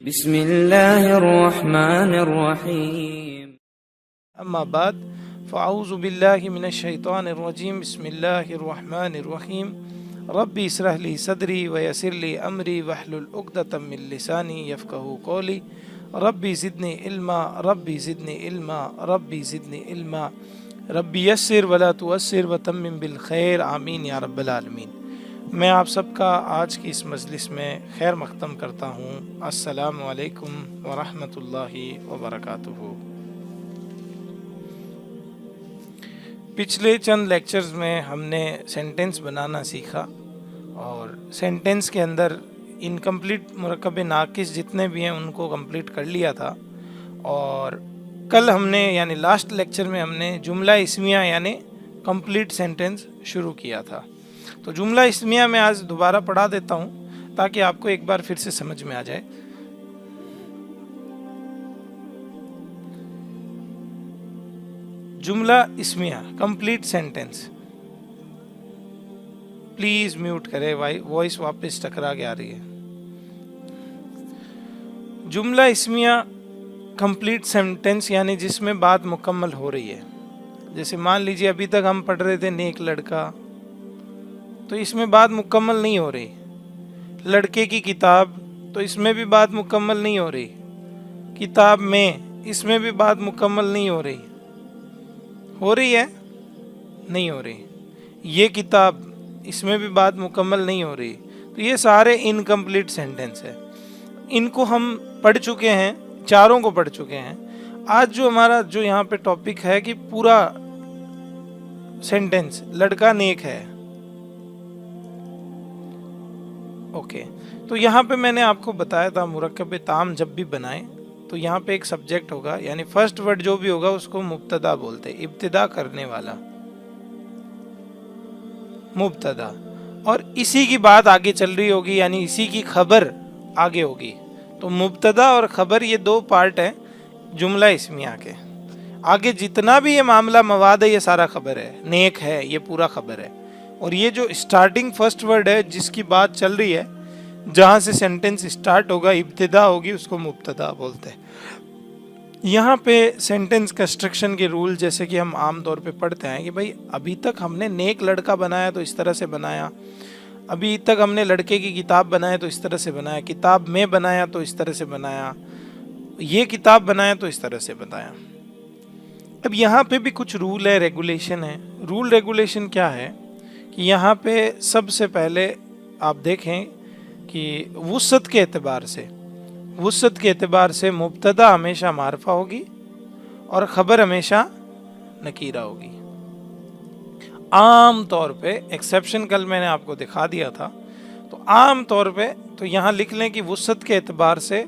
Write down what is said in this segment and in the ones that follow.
بسم اللہ الرحمن الرحیم اما بعد فاعوذ باللہ من الشیطان الرجیم بسم اللہ الرحمن الرحیم ربی اسرح لی صدری ویسر لی امری واحلل عقدۃ من لسانی یفقہوا قولی ربی زدنی علما ربی زدنی علما ربی زدنی علما ربی یسر ولا تعسر وتمم بالخیر آمین یا رب العالمین۔ میں آپ سب کا آج کی اس مجلس میں خیر مختم کرتا ہوں۔ السلام علیکم ورحمۃ اللہ وبرکاتہ۔ پچھلے چند لیکچرز میں ہم نے سینٹنس بنانا سیکھا اور سینٹنس کے اندر انکمپلیٹ مرکب ناقص جتنے بھی ہیں ان کو کمپلیٹ کر لیا تھا، اور کل ہم نے یعنی لاسٹ لیکچر میں ہم نے جملہ اسمیہ یعنی کمپلیٹ سینٹنس شروع کیا تھا۔ تو جملہ اسمیہ میں آج دوبارہ پڑھا دیتا ہوں تاکہ آپ کو ایک بار پھر سے سمجھ میں آ جائے۔ جملہ اسمیہ کمپلیٹ سینٹنس، پلیز میوٹ کرے، وائس واپس ٹکرا کے آ رہی ہے۔ جملہ اسمیہ کمپلیٹ سینٹنس یعنی جس میں بات مکمل ہو رہی ہے۔ جیسے مان لیجیے ابھی تک ہم پڑھ رہے تھے نیک لڑکا، تو اس میں بات مکمل نہیں ہو رہی۔ لڑکے کی کتاب، تو اس میں بھی بات مکمل نہیں ہو رہی۔ کتاب میں، اس میں بھی بات مکمل نہیں ہو رہی۔ ہو رہی ہے؟ نہیں ہو رہی۔ یہ کتاب، اس میں بھی بات مکمل نہیں ہو رہی۔ تو یہ سارے انکمپلیٹ سینٹنس ہیں۔ ان کو ہم پڑھ چکے ہیں، چاروں کو پڑھ چکے ہیں۔ آج جو ہمارا جو یہاں پہ ٹاپک ہے کہ پورا سینٹنس لڑکا نیک ہے۔ اوکے، تو یہاں پہ میں نے آپ کو بتایا تھا مرکب تام جب بھی بنائیں تو یہاں پہ ایک سبجیکٹ ہوگا، یعنی فرسٹ ورڈ جو بھی ہوگا اس کو مبتدا بولتے، ابتدا کرنے والا، مبتدا، اور اسی کی بات آگے چل رہی ہوگی، یعنی اسی کی خبر آگے ہوگی۔ تو مبتدا اور خبر یہ دو پارٹ ہیں جملہ اسمیہ کے۔ آگے جتنا بھی یہ معاملہ مواد ہے یہ سارا خبر ہے، نیک ہے یہ پورا خبر ہے، اور یہ جو اسٹارٹنگ فرسٹ ورڈ ہے جس کی بات چل رہی ہے، جہاں سے سینٹنس اسٹارٹ ہوگا، ابتدا ہوگی، اس کو مبتدا بولتے ہیں۔ یہاں پہ سینٹنس کنسٹرکشن کے رول جیسے کہ ہم عام طور پہ پڑھتے ہیں کہ بھائی ابھی تک ہم نے نیک لڑکا بنایا تو اس طرح سے بنایا، ابھی تک ہم نے لڑکے کی کتاب بنایا تو اس طرح سے بنایا، کتاب میں بنایا تو اس طرح سے بنایا، یہ کتاب بنایا تو اس طرح سے بنایا۔ اب یہاں پہ بھی کچھ رول ہے، ریگولیشن ہے۔ رول ریگولیشن کیا ہے کہ یہاں پہ سب سے پہلے آپ دیکھیں کہ وسعت کے اعتبار سے مبتدا ہمیشہ معرفہ ہوگی اور خبر ہمیشہ نکیرہ ہوگی۔ عام طور پہ ایکسیپشن کل میں نے آپ کو دکھا دیا تھا، تو عام طور پہ تو یہاں لکھ لیں کہ وسعت کے اعتبار سے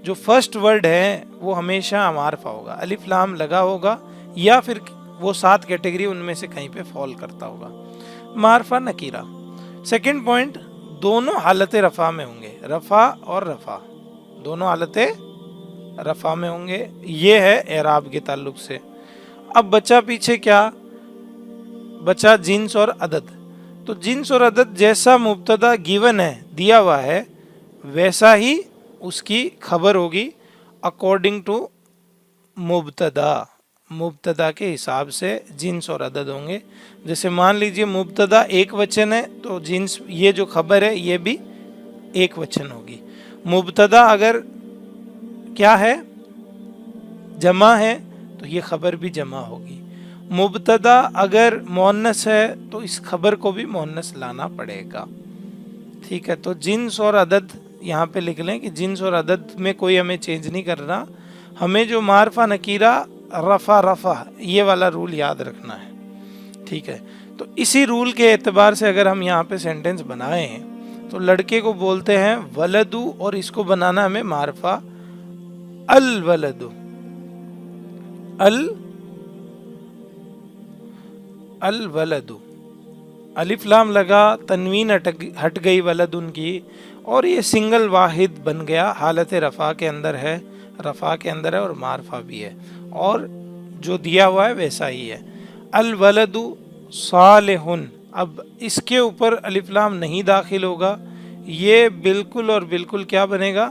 جو فرسٹ ورڈ ہے وہ ہمیشہ معرفہ ہوگا، الف لام لگا ہوگا، یا پھر وہ 7 کیٹیگری ان میں سے کہیں پہ فال کرتا ہوگا، معرفہ نکیرہ۔ سیکنڈ پوائنٹ، دونوں حالت رفع میں ہوں گے، رفع اور رفع، دونوں حالت رفع میں ہوں گے۔ یہ ہے اعراب کے تعلق سے۔ اب بچہ پیچھے کیا بچہ؟ جنس اور عدد۔ تو جنس اور عدد جیسا مبتدا گیون ہے، دیا ہوا ہے، ویسا ہی اس کی خبر ہوگی اکارڈنگ ٹو مبتدا کے حساب سے جنس اور عدد ہوں گے۔ جیسے مان لیجئے مبتدا ایک وچن ہے تو جنس، یہ جو خبر ہے یہ بھی ایک وچن ہوگی۔ مبتدا اگر کیا ہے؟ جمع ہے تو یہ خبر بھی جمع ہوگی۔ مبتدا اگر مؤنث ہے تو اس خبر کو بھی مؤنث لانا پڑے گا۔ ٹھیک ہے، تو جنس اور عدد یہاں پہ لکھ لیں کہ جنس اور عدد میں کوئی ہمیں چینج نہیں کرنا، ہمیں جو معرفہ نکیرہ رفع یہ والا رول یاد رکھنا ہے۔ ٹھیک ہے، تو اسی رول کے اعتبار سے اگر ہم یہاں پہ سینٹنس بنائیں تو لڑکے کو بولتے ہیں ولدو، اور اس کو بنانا ہمیں معرفہ الولدو، الولدو، الف لام لگا، تنوین ہٹ گئی ولدن کی، اور یہ سنگل واحد بن گیا، حالت رفع کے اندر ہے اور معرفہ بھی ہے، اور جو دیا ہوا ہے ویسا ہی ہے۔ الولد صالح، اب اس کے اوپر الف لام نہیں داخل ہوگا، یہ بالکل اور بالکل کیا بنے گا؟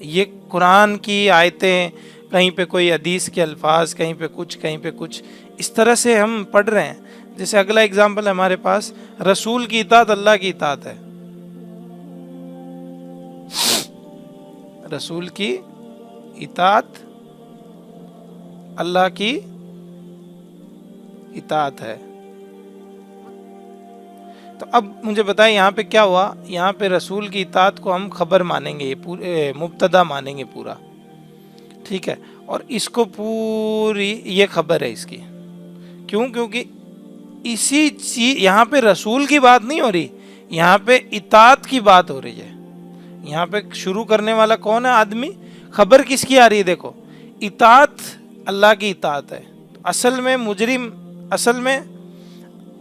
یہ قرآن کی آیتیں، کہیں پہ کوئی حدیث کے الفاظ، کہیں پہ کچھ، اس طرح سے ہم پڑھ رہے ہیں. جیسے اگلا اگزامپل ہے ہمارے پاس، رسول کی اطاعت اللہ کی اطاعت ہے. رسول کی اطاعت اللہ کی اطاعت ہے. تو اب مجھے بتائیں یہاں پہ کیا ہوا؟ یہاں پہ رسول کی اطاعت کو ہم خبر مانیں گے، مبتدا مانیں گے پورا، ٹھیک ہے. اور اس کو پوری یہ خبر ہے اس کی. کیوں؟ کیونکہ اسی چیز، یہاں پہ رسول کی بات نہیں ہو رہی، یہاں پہ اطاعت کی بات ہو رہی ہے. یہاں پہ شروع کرنے والا کون ہے؟ آدمی. خبر کس کی آ رہی ہے؟ دیکھو، اطاعت اللہ کی اطاعت ہے. اصل میں مجرم، اصل میں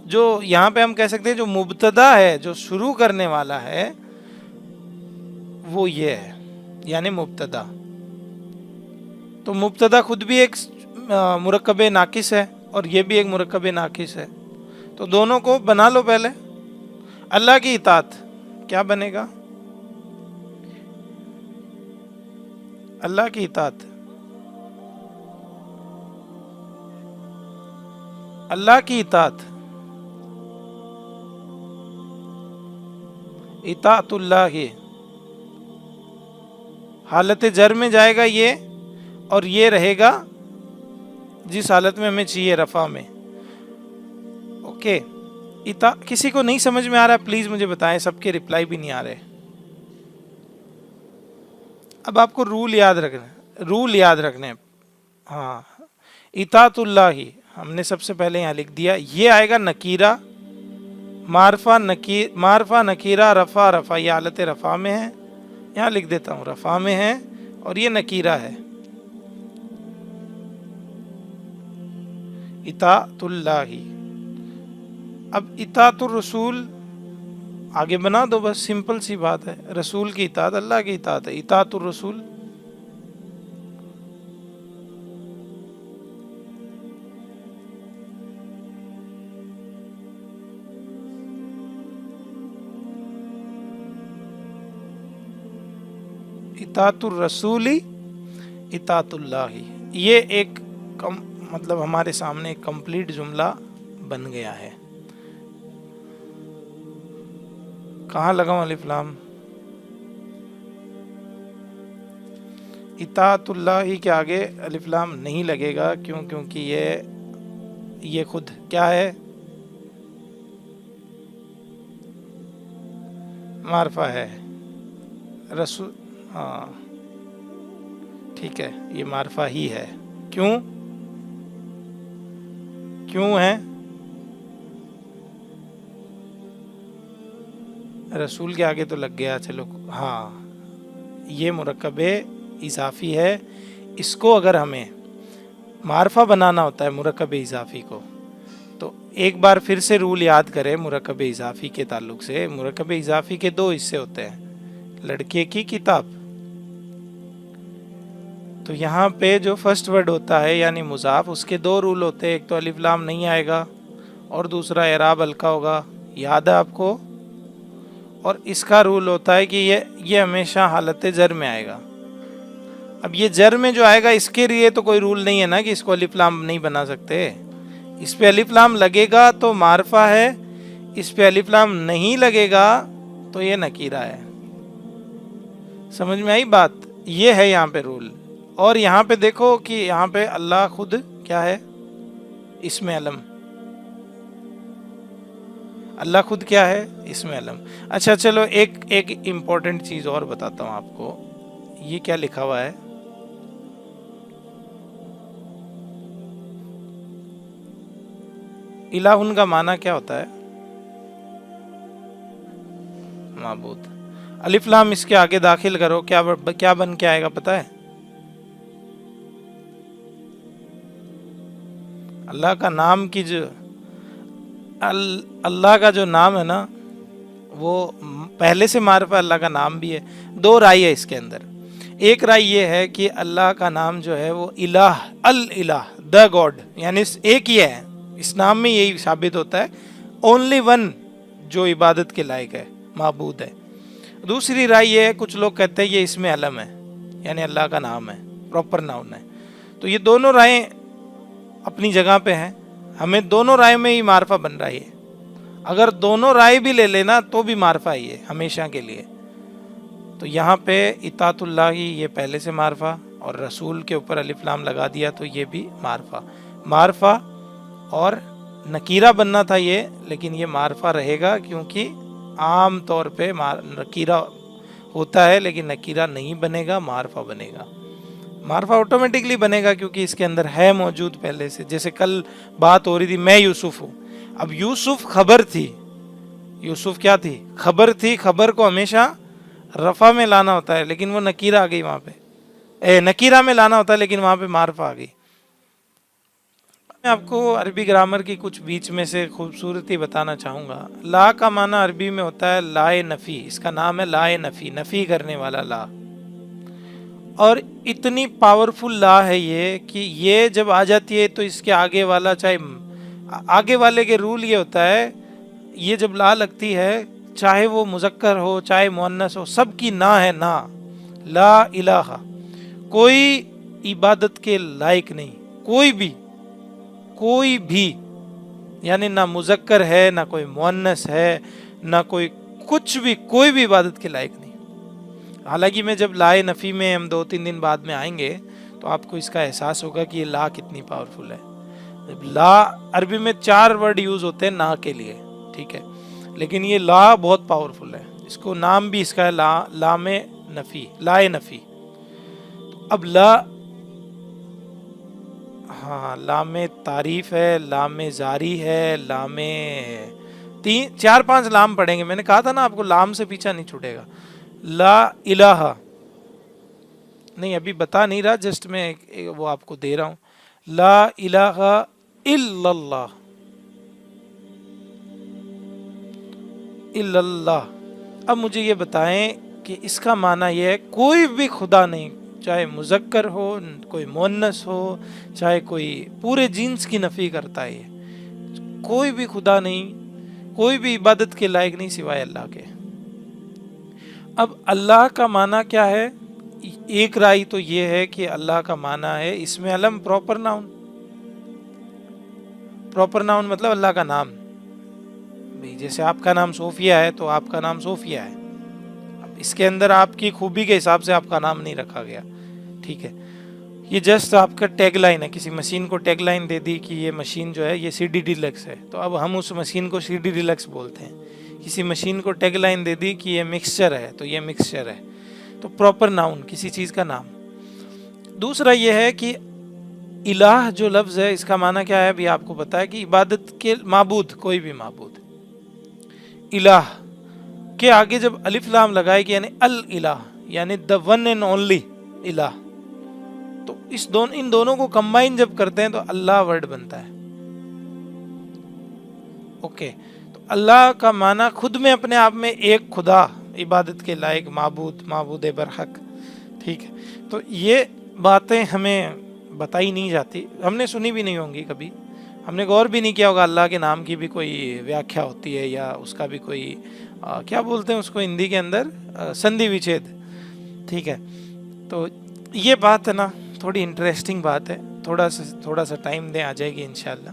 جو یہاں پہ ہم کہہ سکتے ہیں جو مبتدا ہے، جو شروع کرنے والا ہے، وہ یہ ہے، یعنی مبتدا. تو مبتدا خود بھی ایک مرکب ناقص ہے اور یہ بھی ایک مرکب ناقص ہے. تو دونوں کو بنا لو پہلے. اللہ کی اطاعت کیا بنے گا؟ اللہ کی اطاعت، اللہ کی اطاعت، اطاعت اللہ، حالت جر میں جائے گا یہ، اور یہ رہے گا جس حالت میں ہمیں چاہیے، رفع میں. اوکے. کسی کو نہیں سمجھ میں آ رہا پلیز مجھے بتائیں، سب کے رپلائی بھی نہیں آ رہے. اب آپ کو رول یاد رکھنے. ہاں، اطاعت اللہ ہی ہم نے سب سے پہلے یہاں لکھ دیا. یہ آئے گا نکیرہ، معرفہ نکیرہ، رفع، یہ حالت رفع میں ہے. یہاں لکھ دیتا ہوں، رفع میں ہے اور یہ نکیرہ ہے. اطاعت اللہ. اب اطاعت الرسول آگے بنا دو، بس سمپل سی بات ہے. رسول کی اطاعت اللہ کی اطاعت ہے. اطاعت الرسول، اطاعت الرسولی، اطاعت اللہ. یہ ایک مطلب ہمارے سامنے ایک کمپلیٹ جملہ بن گیا ہے. کہاں لگاؤں الف لام؟ اطاعت اللہ کے آگے الف لام نہیں لگے گا. کیوں؟ کیونکہ یہ خود کیا ہے؟ معرفہ ہے. رسول، ہاں ٹھیک ہے، یہ معرفہ ہی ہے. کیوں ہے؟ رسول کے آگے تو لگ گیا، چلو ہاں، یہ مرکب اضافی ہے. اس کو اگر ہمیں معرفہ بنانا ہوتا ہے مرکب اضافی کو، تو ایک بار پھر سے رول یاد کریں مرکب اضافی کے تعلق سے. مرکب اضافی کے دو حصے ہوتے ہیں، لڑکے کی کتاب. تو یہاں پہ جو فرسٹ ورڈ ہوتا ہے یعنی مضاف، اس کے دو رول ہوتے ہیں. ایک تو الف لام نہیں آئے گا اور دوسرا اعراب ہلکا ہوگا. یاد ہے آپ کو؟ اور اس کا رول ہوتا ہے کہ یہ ہمیشہ حالت جر میں آئے گا. اب یہ جر میں جو آئے گا اس کے لیے تو کوئی رول نہیں ہے نا کہ اس کو الف لام نہیں بنا سکتے. اس پہ الف لام لگے گا تو معرفہ ہے، اس پہ الف لام نہیں لگے گا تو یہ نکیرہ ہے. سمجھ میں آئی بات؟ یہ ہے یہاں پہ رول. اور یہاں پہ دیکھو کہ یہاں پہ اللہ خود کیا ہے؟ اسم علم. اللہ خود کیا ہے؟ اسم علم. اچھا چلو ایک امپورٹنٹ چیز اور بتاتا ہوں آپ کو. یہ کیا لکھا ہوا ہے؟ الہن کا معنی کیا ہوتا ہے؟ معبود. الف لام اس کے آگے داخل کرو، کیا بن کے آئے گا پتہ ہے؟ اللہ کا نام کی جو اللہ کا جو نام ہے نا، وہ پہلے سے معرفہ اللہ کا نام بھی ہے. دو رائے ہے اس کے اندر. ایک رائے یہ ہے کہ اللہ کا نام جو ہے وہ الہ، الہ، دا گاڈ، یعنی ایک ہی ہے. اس نام میں یہی ثابت ہوتا ہے، اونلی ون جو عبادت کے لائق ہے، معبود ہے. دوسری رائے یہ ہے، کچھ لوگ کہتے ہیں یہ اسم علم ہے. یعنی اللہ کا نام ہے، پراپر ناؤن ہے. تو یہ دونوں رائیں اپنی جگہ پہ ہیں، ہمیں دونوں رائے میں ہی معرفہ بن رہی ہے. اگر دونوں رائے بھی لے لینا تو بھی معرفہ ہی ہے ہمیشہ کے لیے. تو یہاں پہ اطاعت اللہ ہی یہ پہلے سے معرفہ، اور رسول کے اوپر الف لام لگا دیا تو یہ بھی معرفہ اور نکیرہ بننا تھا یہ، لیکن یہ معرفہ رہے گا کیونکہ عام طور پہ نکیرہ ہوتا ہے لیکن نکیرہ نہیں بنے گا، معرفہ بنے گا. معرفہ آٹومیٹکلی بنے گا کیونکہ اس کے اندر ہے موجود پہلے سے. جیسے کل بات ہو رہی تھی میں یوسف ہوں، اب یوسف خبر تھی، یوسف کیا تھی؟ خبر تھی. خبر کو ہمیشہ رفع میں لانا ہوتا ہے لیکن وہ نکیرہ آ گئی وہاں پہ، نکیرہ میں لانا ہوتا ہے لیکن وہاں پہ معرفہ آ گئی. میں آپ کو عربی گرامر کی کچھ بیچ میں سے خوبصورتی بتانا چاہوں گا. لا کا معنی عربی میں ہوتا ہے لائے نفی، اس کا نام ہے لائے نفی، نفی کرنے والا لا. اور اتنی پاورفل لا ہے یہ کہ یہ جب آ جاتی ہے تو اس کے آگے والا، چاہے آگے والے کے رول یہ ہوتا ہے، یہ جب لا لگتی ہے چاہے وہ مذکر ہو چاہے مؤنث ہو، سب کی نا ہے نا. لا الہ، کوئی عبادت کے لائق نہیں، کوئی بھی، یعنی نہ مذکر ہے نہ کوئی مؤنث ہے نہ کوئی کچھ بھی، کوئی بھی عبادت کے لائق نہیں. حالانکہ میں جب لائے نفی میں ہم 2-3 دن بعد میں آئیں گے تو آپ کو اس کا احساس ہوگا کہ یہ لا کتنی پاورفل ہے. لا عربی میں 4 ورڈ یوز ہوتے ہیں نا کے لیے، ٹھیک ہے، لیکن یہ لا بہت پاورفل ہے. اس کو نام بھی اس کا ہے لام نفی، لائے نفی. اب لا، ہاں، لام تعریف ہے، لام زاری ہے، لام 4-5 لام پڑھیں گے. میں نے کہا تھا نا آپ کو لام سے پیچھا نہیں چھوٹے گا. لا الہ نہیں، ابھی بتا نہیں رہا، جسٹ میں وہ آپ کو دے رہا ہوں. لا الہ الا اللہ، الا اللہ. اب مجھے یہ بتائیں کہ اس کا معنی یہ ہے کوئی بھی خدا نہیں، چاہے مذکر ہو کوئی مؤنث ہو، چاہے کوئی پورے جنس کی نفی کرتا ہے، کوئی بھی خدا نہیں، کوئی بھی عبادت کے لائق نہیں سوائے اللہ کے. اب اللہ کا معنی کیا ہے؟ ایک رائے تو یہ ہے کہ اللہ کا معنی ہے اسم علم پراپر ناؤن. پراپر ناؤن مطلب اللہ کا نام. جیسے آپ کا نام صوفیہ ہے تو آپ کا نام صوفیہ ہے. اب اس کے اندر آپ کی خوبی کے حساب سے آپ کا نام نہیں رکھا گیا، ٹھیک ہے. یہ جسٹ آپ کا ٹیگ لائن ہے. کسی مشین کو ٹیگ لائن دے دی کہ یہ مشین جو ہے یہ سی ڈی ڈیلکس ہے، تو اب ہم اس مشین کو سی ڈی ڈیلکس بولتے ہیں. کسی مشین کو ٹیگ لائن دے دی کہ یہ مکسچر ہے تو یہ مکسچر ہے. تو پراپر ناؤن کسی چیز کا نام. دوسرا یہ ہے کہ الہ جو لفظ ہے اس کا معنی کیا ہے؟ ابھی آپ کو پتا ہے کہ عبادت کے معبود، کوئی بھی معبود. الہ کے آگے جب الف لام لگائے گی یعنی الہ، یعنی the one and only الہ، تو ان دونوں کو کمبائن جب کرتے ہیں تو اللہ ورڈ بنتا ہے. اوکے، تو اللہ کا معنی خود میں اپنے آپ میں ایک خدا، عبادت کے لائق معبود برحق، ٹھیک ہے. تو یہ باتیں ہمیں بتائی نہیں جاتی، ہم نے سنی بھی نہیں ہوں گی کبھی، ہم نے غور بھی نہیں کیا ہوگا اللہ کے نام کی بھی کوئی ویاکھیا ہوتی ہے یا اس کا بھی کوئی کیا بولتے ہیں اس کو ہندی کے اندر، سندھی وچھید، ٹھیک ہے. تو یہ بات ہے نا، تھوڑی انٹرسٹنگ بات ہے. تھوڑا سا ٹائم دیں، آ جائے گی انشاءاللہ.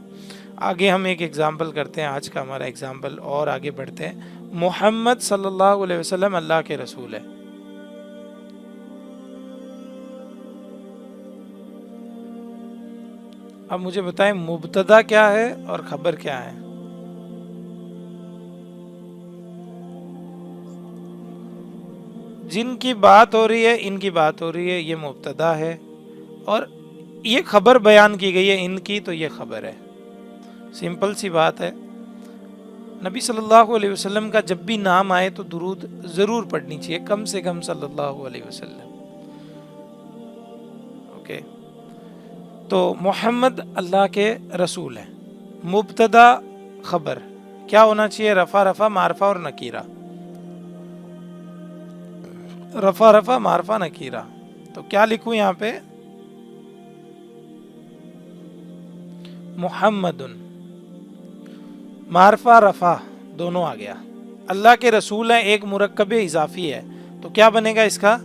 آگے ہم ایک ایگزامپل کرتے ہیں، آج کا ہمارا ایگزامپل، اور آگے بڑھتے ہیں. محمد صلی اللہ علیہ وسلم اللہ کے رسول ہے. اب مجھے بتائیں مبتدا کیا ہے اور خبر کیا ہے؟ جن کی بات ہو رہی ہے، ان کی بات ہو رہی ہے، یہ مبتدا ہے، اور یہ خبر بیان کی گئی ہے ان کی، تو یہ خبر ہے. سمپل سی بات ہے. نبی صلی اللہ علیہ وسلم کا جب بھی نام آئے تو درود ضرور پڑھنی چاہیے، کم سے کم صلی اللہ علیہ وسلم. اوکے، تو محمد اللہ کے رسول ہیں. مبتدا خبر کیا ہونا چاہیے؟ رفع معرفہ اور نکیرہ. رفع معرفہ نکیرہ. تو کیا لکھوں یہاں پہ؟ محمد، معرفہ رفع دونوں آ گیا. اللہ کے رسول ہیں، ایک مرکب اضافی ہے، تو کیا بنے گا اس کا؟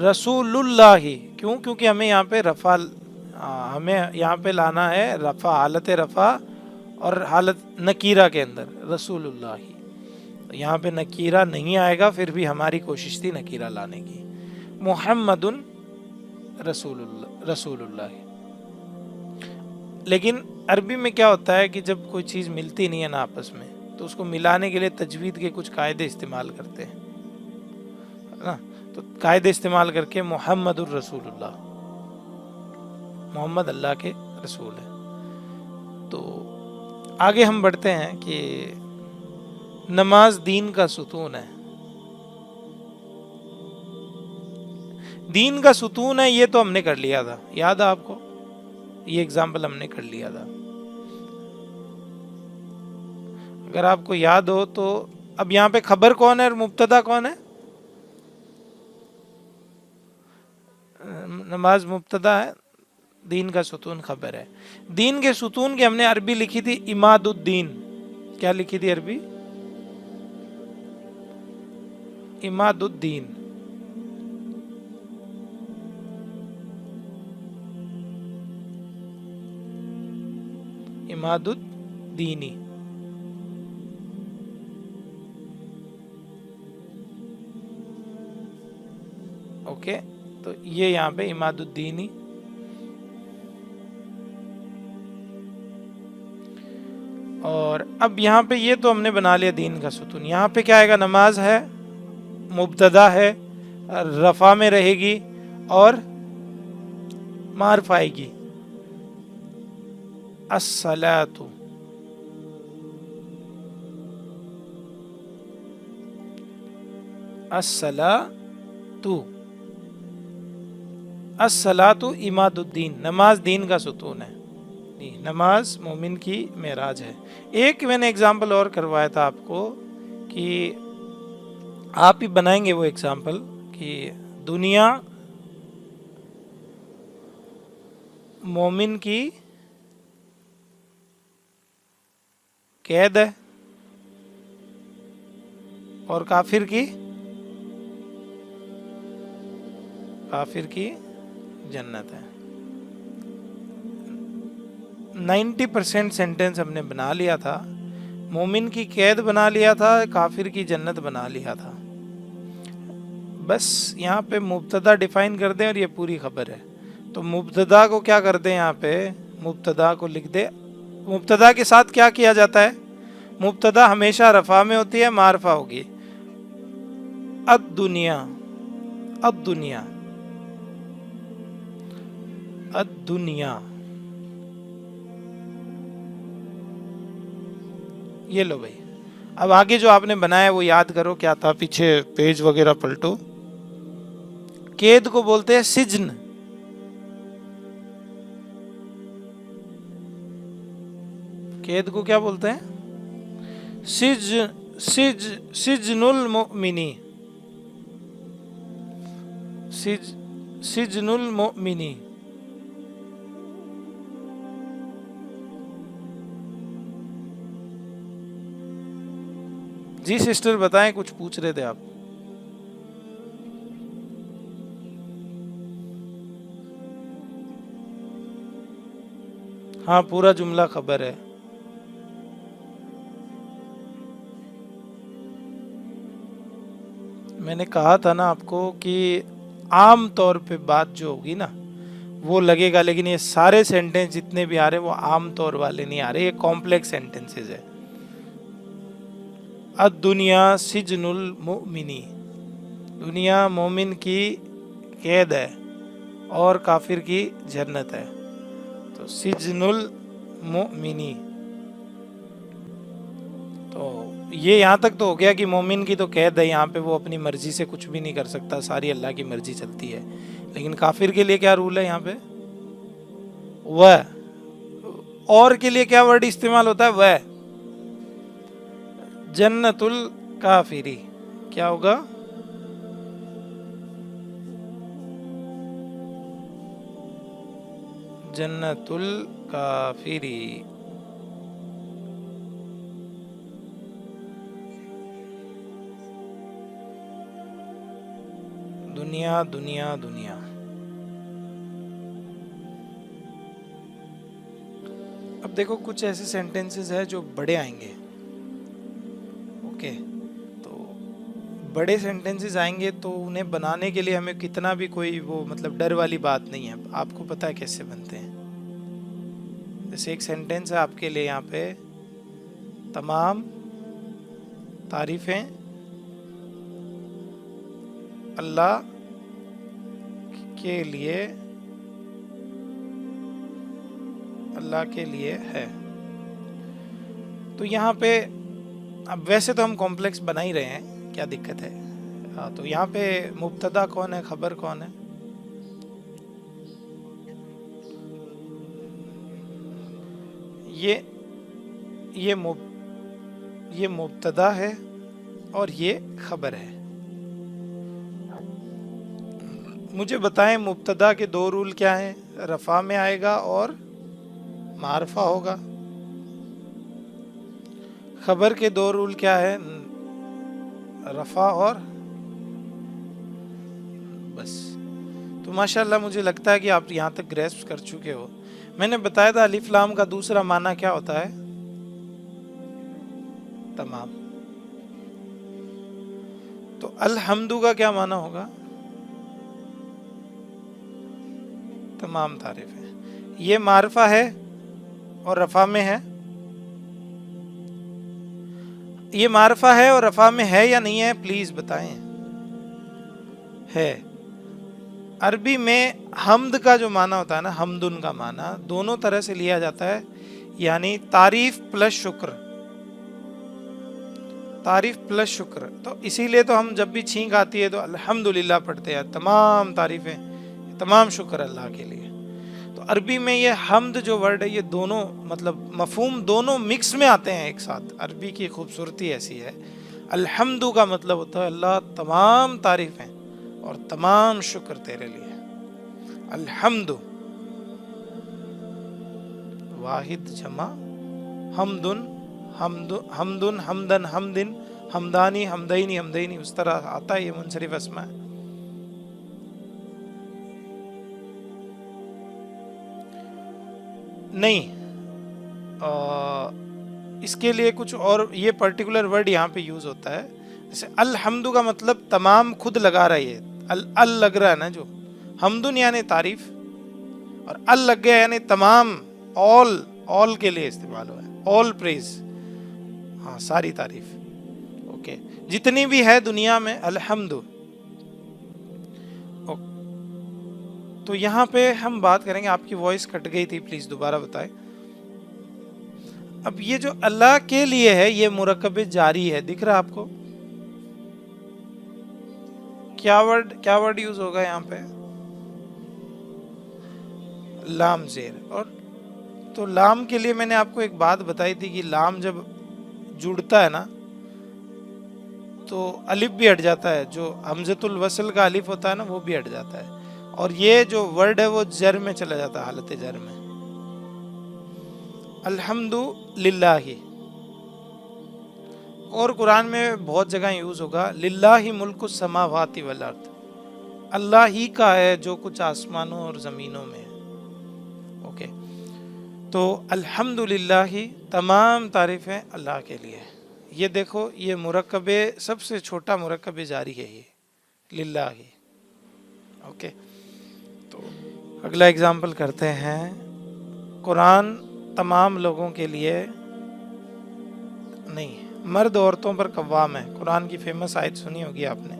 رسول اللہ ہی، کیوں؟ کیونکہ ہمیں یہاں پہ رفع، ہمیں یہاں پہ لانا ہے رفع، حالت رفع اور حالت نکیرہ کے اندر رسول اللہ ہی. یہاں پہ نکیرہ نہیں آئے گا، پھر بھی ہماری کوشش تھی نکیرہ لانے کی. محمد رسول اللہ. لیکن عربی میں کیا ہوتا ہے کہ جب کوئی چیز ملتی نہیں ہے نا آپس میں، تو اس کو ملانے کے لیے تجوید کے کچھ قاعدے استعمال کرتے ہیں نا. تو قاعدے استعمال کر کے محمد الرسول اللہ، محمد اللہ کے رسول ہے. تو آگے ہم بڑھتے ہیں کہ نماز دین کا ستون ہے. دین کا ستون ہے، یہ تو ہم نے کر لیا تھا، یاد ہے آپ کو؟ یہ اگزامپل ہم نے کر لیا تھا. اگر آپ کو یاد ہو تو اب یہاں پہ خبر کون ہے اور مبتدا کون ہے؟ نماز مبتدا ہے، دین کا ستون خبر ہے. دین کے ستون کی ہم نے عربی لکھی تھی عماد الدین. کیا لکھی تھی عربی؟ عماد الدین. عماد الدینی. اوکے، تو یہ یہاں پہ عماد الدینی. اور اب یہاں پہ یہ تو ہم نے بنا لیا دین کا ستون. یہاں پہ کیا آئے گا؟ نماز ہے، مبتدا ہے، رفع میں رہے گی اور معرفہ آئے گی. الصلاۃ، الصلاۃ، الصلاۃ عماد الدین. نماز دین کا ستون ہے، نماز مومن کی معراج ہے. ایک میں نے اگزامپل اور کروایا تھا آپ کو کہ آپ ہی بنائیں گے وہ اگزامپل کہ دنیا مومن کی قید ہے اور کافر کی جنت ہے. 90% سینٹنس ہم نے بنا لیا تھا. مومن کی قید بنا لیا تھا، کافر کی جنت بنا لیا تھا. بس یہاں پہ مبتدا ڈیفائن کر دیں اور یہ پوری خبر ہے. تو مبتدا کو کیا کر دیں؟ یہاں پہ مبتدا کو لکھ دیں. مبتدا کے ساتھ کیا کیا جاتا ہے؟ مبتدا ہمیشہ رفع میں ہوتی ہے، معرفہ ہوگی. الدنیا، الدنیا، الدنیا. یہ لو بھائی. اب آگے جو آپ نے بنایا وہ یاد کرو کیا تھا، پیچھے پیج وغیرہ پلٹو. قید کو بولتے ہیں سجن. قید کو کیا بولتے ہیں؟ سجن المؤمنی. سجن المؤمنی. جی سسٹر بتائیں، کچھ پوچھ رہے تھے آپ. ہاں پورا جملہ خبر ہے. میں نے کہا تھا نا آپ کو کہ عام طور پہ بات جو ہوگی نا وہ لگے گا، لیکن یہ سارے سینٹنس جتنے بھی آ رہے ہیں وہ عام طور والے نہیں آ رہے، یہ کمپلیکس سینٹنسز ہے. الدنیا سجن المؤمنی. دنیا مومن کی قید ہے اور کافر کی جنت ہے. تو سجن المؤمنی. تو یہ یہاں تک تو ہو گیا کہ مومن کی تو قید ہے، یہاں پہ وہ اپنی مرضی سے کچھ بھی نہیں کر سکتا، ساری اللہ کی مرضی چلتی ہے. لیکن کافر کے لیے کیا رول ہے یہاں پہ؟ وہ اور کے لیے کیا ورڈ استعمال ہوتا ہے؟ وہ جنت الکافری. کیا ہوگا؟ جنت الکافری. دنیا دنیا دنیا. اب دیکھو کچھ ایسے سینٹینسز ہیں جو بڑے آئیں گے. اوکے, تو بڑے سینٹینسز آئیں گے تو انہیں بنانے کے لیے ہمیں کتنا بھی کوئی وہ مطلب ڈر والی بات نہیں ہے. آپ کو پتہ ہے کیسے بنتے ہیں. جیسے ایک سینٹینس ہے آپ کے لیے یہاں پہ, تمام تعریفیں اللہ کے لیے, اللہ کے لیے ہے. تو یہاں پہ اب ویسے تو ہم کمپلیکس بنا ہی رہے ہیں, کیا دقت ہے. تو یہاں پہ مبتدا کون ہے, خبر کون ہے؟ یہ مبتدا ہے اور یہ خبر ہے. مجھے بتائیں مبتدا کے دو رول کیا ہیں؟ رفع میں آئے گا اور معرفہ ہوگا. خبر کے دو رول کیا ہے؟ رفع اور بس. تو ماشاءاللہ مجھے لگتا ہے کہ آپ یہاں تک گریسپ کر چکے ہو. میں نے بتایا تھا الف لام کا دوسرا معنی کیا ہوتا ہے؟ تمام. تو الحمد کا کیا معنی ہوگا؟ تمام تعریفیں. یہ معرفہ ہے اور رفع میں ہے. یہ معرفہ ہے اور رفع میں ہے یا نہیں ہے؟ پلیز بتائیں. ہے. عربی میں حمد کا جو معنی ہوتا ہے نا, حمدن کا معنی دونوں طرح سے لیا جاتا ہے, یعنی تعریف پلس شکر. تعریف پلس شکر. تو اسی لیے تو ہم جب بھی چھینک آتی ہے تو الحمدللہ پڑھتے ہیں. تمام تعریفیں, تمام شکر اللہ کے لیے. تو عربی میں یہ حمد جو ورڈ ہے, یہ دونوں مطلب مفہوم دونوں مکس میں آتے ہیں ایک ساتھ. عربی کی خوبصورتی ایسی ہے. الحمد کا مطلب ہوتا ہے اللہ تمام تعریفیں اور تمام شکر تیرے لیے. الحمد واحد جمع, حمدن حمدن حمدن حمدن حمدانی حمدینی حمدینی, اس طرح آتا ہے. یہ منصرف اسماء ہے. نہیں, اس کے لیے کچھ اور یہ پرٹیکولر ورڈ یہاں پہ یوز ہوتا ہے. جیسے الحمد کا مطلب تمام خود لگا رہا ہے, ال لگ رہا ہے نا, جو حمدن یعنی تعریف اور ال لگ گیا یعنی تمام, all کے لیے استعمال ہوا ہے. all praise, ہاں ساری تعریف. اوکے, جتنی بھی ہے دنیا میں الحمد. تو یہاں پہ ہم بات کریں گے. آپ کی وائس کٹ گئی تھی, پلیز دوبارہ بتائیں. اب یہ جو اللہ کے لیے ہے یہ مرکب جاری ہے, دکھ رہا آپ کو؟ کیا ورڈ یوز ہوگا یہاں پہ؟ لام زیر. اور تو لام کے لیے میں نے آپ کو ایک بات بتائی تھی کہ لام جب جڑتا ہے نا تو الف بھی ہٹ جاتا ہے. جو حمزۃ الوصل کا الف ہوتا ہے نا وہ بھی ہٹ جاتا ہے, اور یہ جو ورڈ ہے وہ جر میں چلا جاتا ہے, حالت جر میں. الحمد للہ. اور قرآن میں بہت جگہ یوز ہوگا للہ ملک السماوات والارض, اللہ ہی کا ہے جو کچھ آسمانوں اور زمینوں میں ہے. اوکے, تو الحمد للہ تمام تعریفیں اللہ کے لیے. یہ دیکھو, یہ مرکب سب سے چھوٹا مرکب جاری ہے یہ للہ. اوکے, تو اگلا ایگزامپل کرتے ہیں. قرآن تمام لوگوں کے لیے نہیں, مرد عورتوں پر قوام ہے. قرآن کی فیمس آیت سنی ہوگی آپ نے.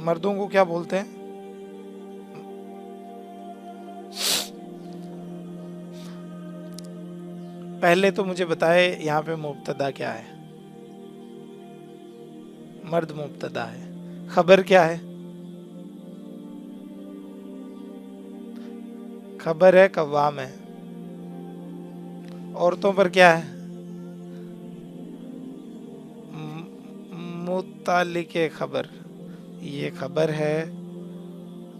مردوں کو کیا بولتے ہیں؟ پہلے تو مجھے بتائے یہاں پہ مبتدا کیا ہے؟ مرد مبتدا ہے. خبر کیا ہے؟ خبر ہے, قوام ہے. عورتوں پر کیا ہے؟ متعلق خبر. یہ خبر ہے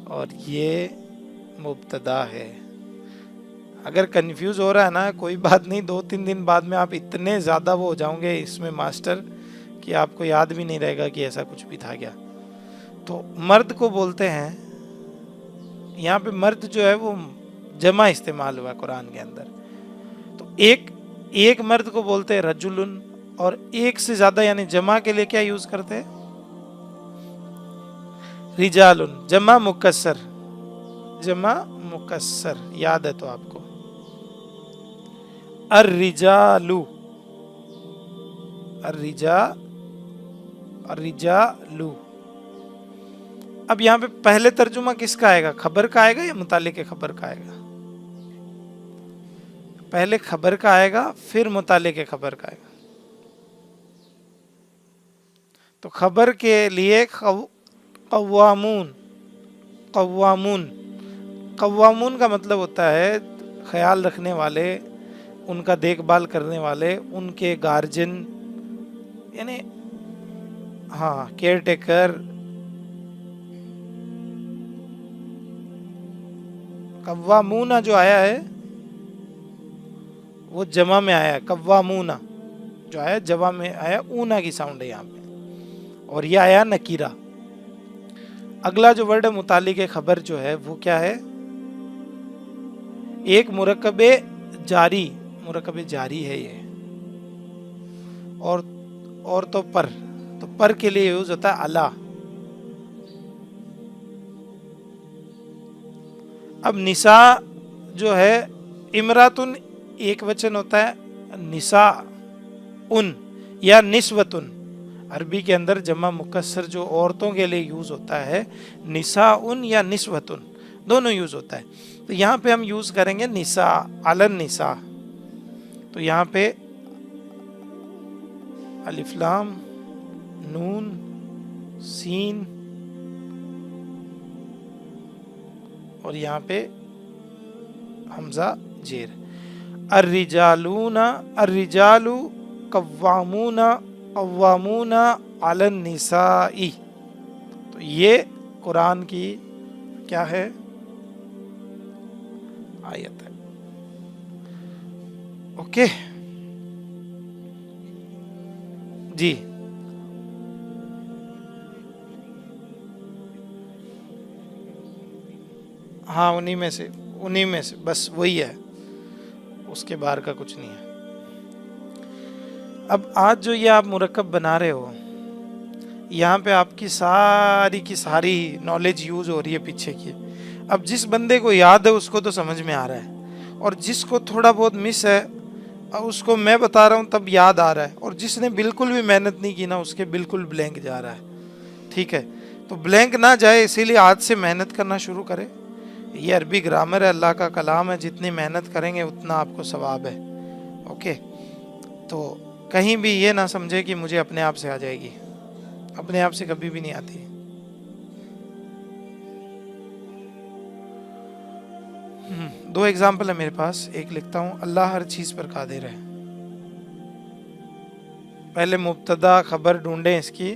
اور یہ مبتدا ہے. اگر کنفیوز ہو رہا ہے نا کوئی بات نہیں، 2-3 دن بعد میں آپ اتنے زیادہ وہ ہو جاؤں گے اس میں ماسٹر کہ آپ کو یاد بھی نہیں رہے گا کہ ایسا کچھ بھی تھا کیا. تو مرد کو بولتے ہیں، یہاں پہ مرد جو ہے وہ جمع استعمال ہوا قرآن کے اندر. تو ایک مرد کو بولتے ہیں رجلن، اور ایک سے زیادہ یعنی جمع کے لیے کیا یوز کرتے ہیں؟ رجالن. جمع مکسر، جمع مکسر یاد ہے تو آپ کو. الرجالو، الرجالو. اب یہاں پہ پہلے ترجمہ کس کا آئے گا؟ خبر کا آئے گا یا متعلق خبر کا آئے گا؟ پہلے خبر کا آئے گا پھر متعلق خبر کا آئے گا. تو خبر کے لیے قوامون. قوامون، قوامون کا مطلب ہوتا ہے خیال رکھنے والے، ان کا دیکھ بھال کرنے والے، ان کے گارجن، یعنی ہاں کیئر ٹیکر. قوامون جو آیا ہے وہ جمع میں آیا ہے. قوامون جو آیا جمع میں آیا، اونا کی ساؤنڈ ہے یہاں پہ، اور یہ آیا نکیرہ. اگلا جو ورڈ متعلق خبر جو ہے وہ کیا ہے؟ ایک مرکب جاری، مرکب جاری ہے یہ، اور تو پر کے لیے یوز ہوتا ہے الا. اب نساء جو ہے امراتن ایک وچن ہوتا ہے، نساء ان یا نسوتن. عربی کے اندر جمع مکسر جو عورتوں کے لیے یوز ہوتا ہے نساء ان یا نسوتن، دونوں یوز ہوتا ہے. تو یہاں پہ ہم یوز کریں گے نساء، علن نساء. تو یہاں پہ الف لام نون سین، اور یہاں پہ حمزہ زیر. الرجالون، الرجال قوامون، قوامون علی النساء. تو یہ قرآن کی کیا ہے؟ آیت ہے. اوکے جی. ہاں انہی میں سے بس وہی ہے، اس کے باہر کا کچھ نہیں ہے. اب آج جو یہ آپ مرکب بنا رہے ہو، یہاں پہ آپ کی ساری نالج یوز ہو رہی ہے پیچھے کی. اب جس بندے کو یاد ہے اس کو تو سمجھ میں آ رہا ہے، اور جس کو تھوڑا بہت مس ہے اس کو میں بتا رہا ہوں تب یاد آ رہا ہے، اور جس نے بالکل بھی محنت نہیں کی نا اس کے بالکل بلینک جا رہا ہے. ٹھیک ہے، تو بلینک نہ جائے اسی لیے آج سے محنت کرنا شروع کرے. یہ عربی گرامر ہے، اللہ کا کلام ہے، جتنی محنت کریں گے اتنا آپ کو ثواب ہے. اوکے، تو کہیں بھی یہ نہ سمجھے کہ مجھے اپنے آپ سے آ جائے گی، اپنے آپ سے کبھی بھی نہیں آتی. دو ایگزامپل ہے میرے پاس، ایک لکھتا ہوں. اللہ ہر چیز پر قادر ہے. پہلے مبتدا خبر ڈھونڈیں اس کی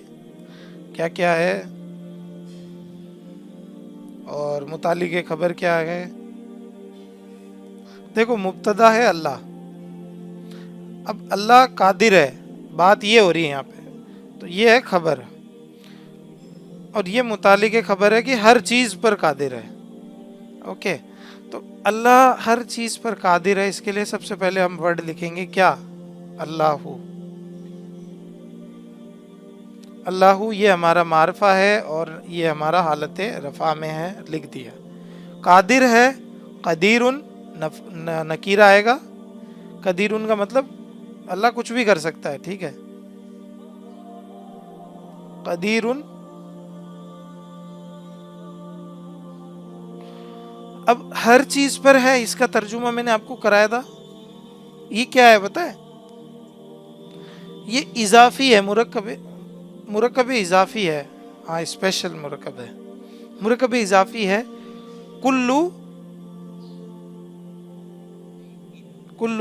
کیا کیا ہے، اور متعلق خبر کیا ہے. دیکھو مبتدا ہے اللہ. اب اللہ قادر ہے، بات یہ ہو رہی ہے یہاں پہ، تو یہ ہے خبر، اور یہ متعلق خبر ہے کہ ہر چیز پر قادر ہے. اوکے، تو اللہ ہر چیز پر قادر ہے، اس کے لیے سب سے پہلے ہم ورڈ لکھیں گے کیا؟ اللہ. اللہ یہ ہمارا معرفہ ہے اور یہ ہمارا حالت رفع میں ہے، لکھ دیا. قادر ہے، قدیرن نکیرہ آئے گا. قدیرن کا مطلب اللہ کچھ بھی کر سکتا ہے. ٹھیک ہے، قدیرن. اب ہر چیز پر ہے، اس کا ترجمہ میں نے آپ کو کرایا تھا. یہ کیا ہے پتہ ہے؟ یہ اضافی ہے، مرکب اضافی ہے. ہاں اسپیشل مرکب ہے، مرکب اضافی ہے. کلو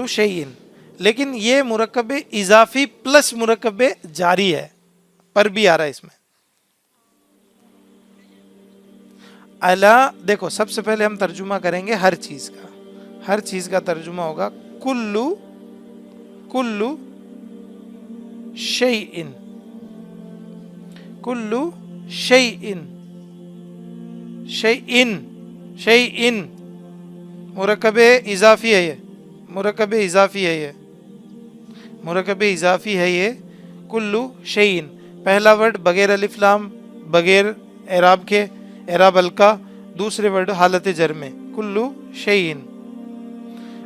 شیئن، لیکن یہ مرکب اضافی پلس مرکب جاری ہے، پر بھی آ رہا ہے اس میں. الا، دیکھو سب سے پہلے ہم ترجمہ کریں گے ہر چیز کا. ہر چیز کا ترجمہ ہوگا کلو شیئن، کلو شیئن، شیئن مرکب اضافی ہے، یہ مرکب اضافی ہے، یہ مرکب اضافی ہے، یہ کلو شیئن. پہلا ورڈ بغیر الف لام، بغیر اعراب کے، اعراب الکا. دوسرے ورڈ حالت جر میں کلو شیئن.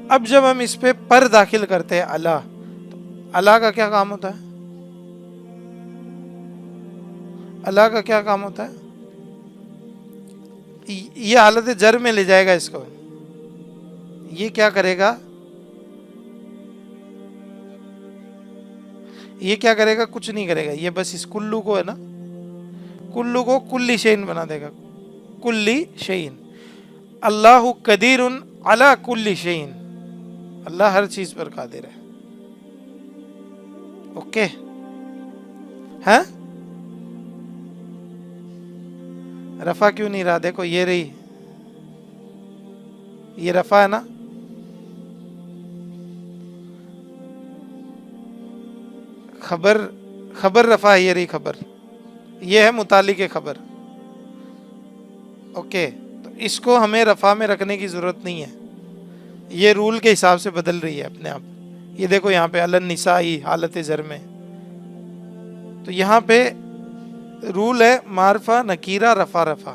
اب جب ہم اس پہ پر داخل کرتے ہیں اللہ، تو اللہ کا کیا کام ہوتا ہے؟ اللہ کا کیا کام ہوتا ہے؟ یہ حالت جر میں لے جائے گا اس کو. یہ کیا کرے گا؟ یہ کیا کرے گا؟ کچھ نہیں کرے گا. یہ بس اس کلو کو ہے نا، کلو کو کلی شیئن بنا دے گا. کلی شیئن. اللہ قدیر علی کلی شیئن. اللہ ہر چیز پر قادر ہے. اوکے ہاں؟ رفع کیوں نہیں رہا؟ دیکھو یہ رہی، یہ رفع ہے نا. خبر رفع ہے، یہ رہی خبر، یہ ہے متعلق خبر. اوکے، تو اس کو ہمیں رفع میں رکھنے کی ضرورت نہیں ہے، یہ رول کے حساب سے بدل رہی ہے اپنے آپ. یہ دیکھو یہاں پہ علی النساء حالت زر میں، تو یہاں پہ رول ہے معرفہ نکیرہ رفع رفع.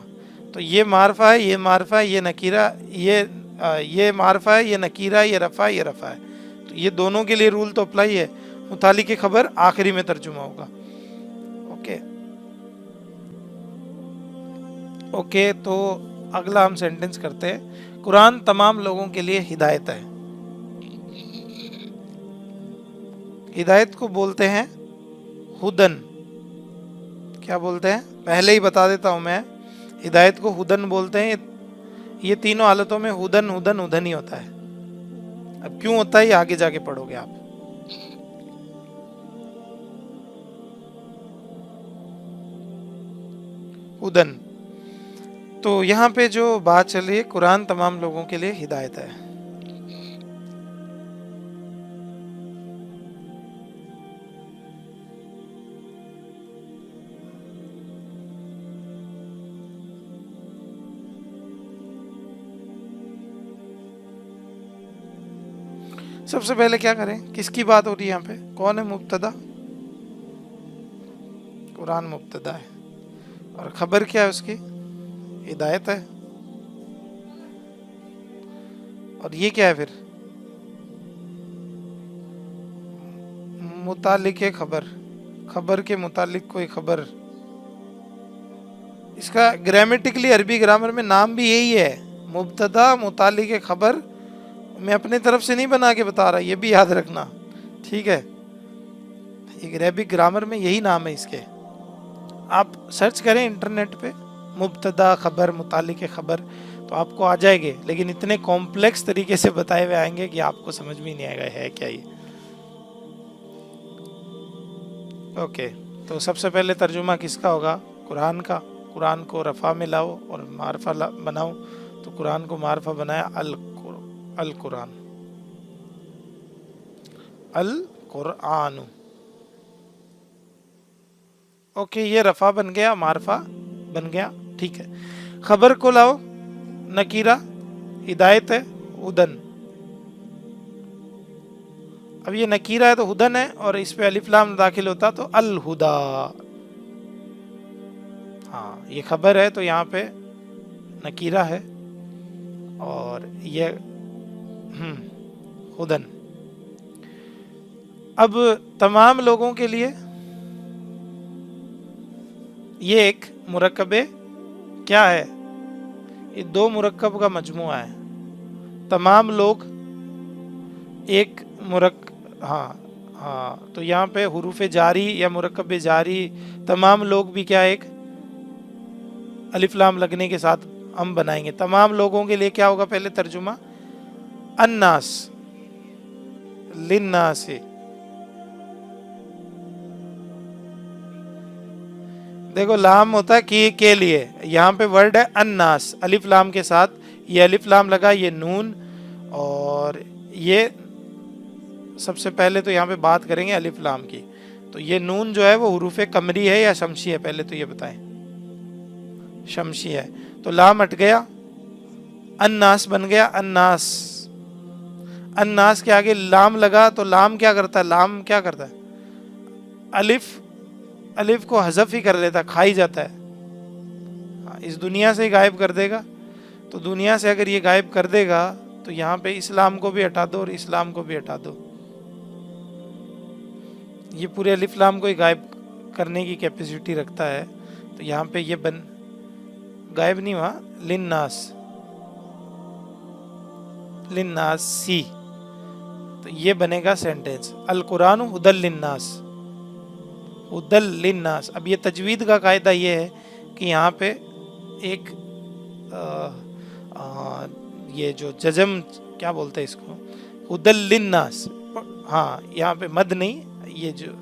تو یہ معرفہ ہے، یہ معرفہ ہے، یہ نکیرہ، یہ معرفہ ہے، یہ نکیرہ، یہ رفع، یہ رفع ہے. تو یہ دونوں کے لیے رول تو اپلائی ہے. متعلق خبر آخری میں ترجمہ ہوگا. اوکے تو اگلا ہم سینٹنس کرتے ہیں. قرآن تمام لوگوں کے لیے ہدایت ہے. ہدایت کو بولتے ہیں ہدن. کیا بولتے ہیں؟ پہلے ہی بتا دیتا ہوں میں، ہدایت کو ہدن بولتے ہیں. یہ تینوں حالتوں میں ہدن ہدن ہدن ہی ہوتا ہے. اب کیوں ہوتا ہے یہ آگے جا کے پڑھو گے آپ. ہدن. تو یہاں پہ جو بات چل رہی ہے، قرآن تمام لوگوں کے لیے ہدایت ہے. سب سے پہلے کیا کریں؟ کس کی بات ہو رہی ہے یہاں پہ؟ کون ہے مبتدا؟ قرآن مبتدا ہے، اور خبر کیا ہے اس کی؟ ہدایت ہے. اور یہ کیا ہے پھر؟ متعلق خبر. خبر کے متعلق کوئی خبر. اس کا گرامیٹکلی عربی گرامر میں نام بھی یہی ہے، مبتدا متعلق خبر. میں اپنے طرف سے نہیں بنا کے بتا رہا، یہ بھی یاد رکھنا، ٹھیک ہے؟ عربی گرامر میں یہی نام ہے اس کے. آپ سرچ کریں انٹرنیٹ پہ مبتدا خبر متعلق خبر، تو آپ کو آ جائے گے، لیکن اتنے کمپلیکس طریقے سے بتائے ہوئے آئیں گے کہ آپ کو سمجھ میں نہیں آئے گا ہے کیا یہ. اوکے، تو سب سے پہلے ترجمہ کس کا ہوگا؟ قرآن کا. قرآن کو رفع میں لاؤ اور معرفہ بناؤ. تو قرآن کو معرفہ بنایا القرآن. القرآن. اوکے، یہ رفع بن گیا، معرفہ بن گیا، ٹھیک ہے. خبر کو لاؤ، نکیرہ، ہدایت ہے، ہدن. اب یہ نکیرہ ہے تو ہدن ہے، اور اس پہ الف لام داخل ہوتا تو الہدا. ہاں، یہ خبر ہے تو یہاں پہ نکیرہ ہے، اور یہ ہدن. اب تمام لوگوں کے لیے یہ ایک مرکب کیا ہے؟ یہ دو مرکب کا مجموعہ ہے. تمام لوگ ایک ہاں تو یہاں پہ حروف جاری یا مرکب جاری تمام لوگ بھی کیا ایک الف لام لگنے کے ساتھ ہم بنائیں گے. تمام لوگوں کے لیے کیا ہوگا؟ پہلے ترجمہ الناس للناس. دیکھو لام ہوتا ہے کے لیے، یہاں پہ ورڈ ہے الناس الف لام کے ساتھ. یہ الف لام لگا، یہ نون، اور اور یہ سب سے پہلے تو یہاں پہ بات کریں گے الف لام کی. تو یہ نون جو ہے وہ حروف قمری ہے یا شمسی ہے؟ پہلے تو یہ بتائیں. شمسی ہے. تو لام ہٹ گیا, الناس بن گیا الناس. الناس کے آگے لام لگا تو لام کیا کرتا ہے؟ لام کیا کرتا ہے؟ الف کو حذف ہی کر لیتا, کھائی جاتا ہے. اس دنیا سے ہی غائب کر دے گا. تو دنیا سے اگر یہ غائب کر دے گا تو یہاں پہ اسلام کو بھی ہٹا دو اور اسلام کو بھی ہٹا دو. یہ پورے الف لام کو ہی غائب کرنے کی کیپیسٹی رکھتا ہے. تو یہاں پہ یہ غائب نہیں ہوا, للناس سی. تو یہ بنے گا سینٹینس القرآن ہدی للناس, ہدی للناس. اب یہ تجوید کا قاعدہ یہ ہے کہ یہاں پہ ایک یہ جو جزم کیا بولتے ہیں اس کو, ہدی للناس, ہاں یہاں پہ مد نہیں, یہ جو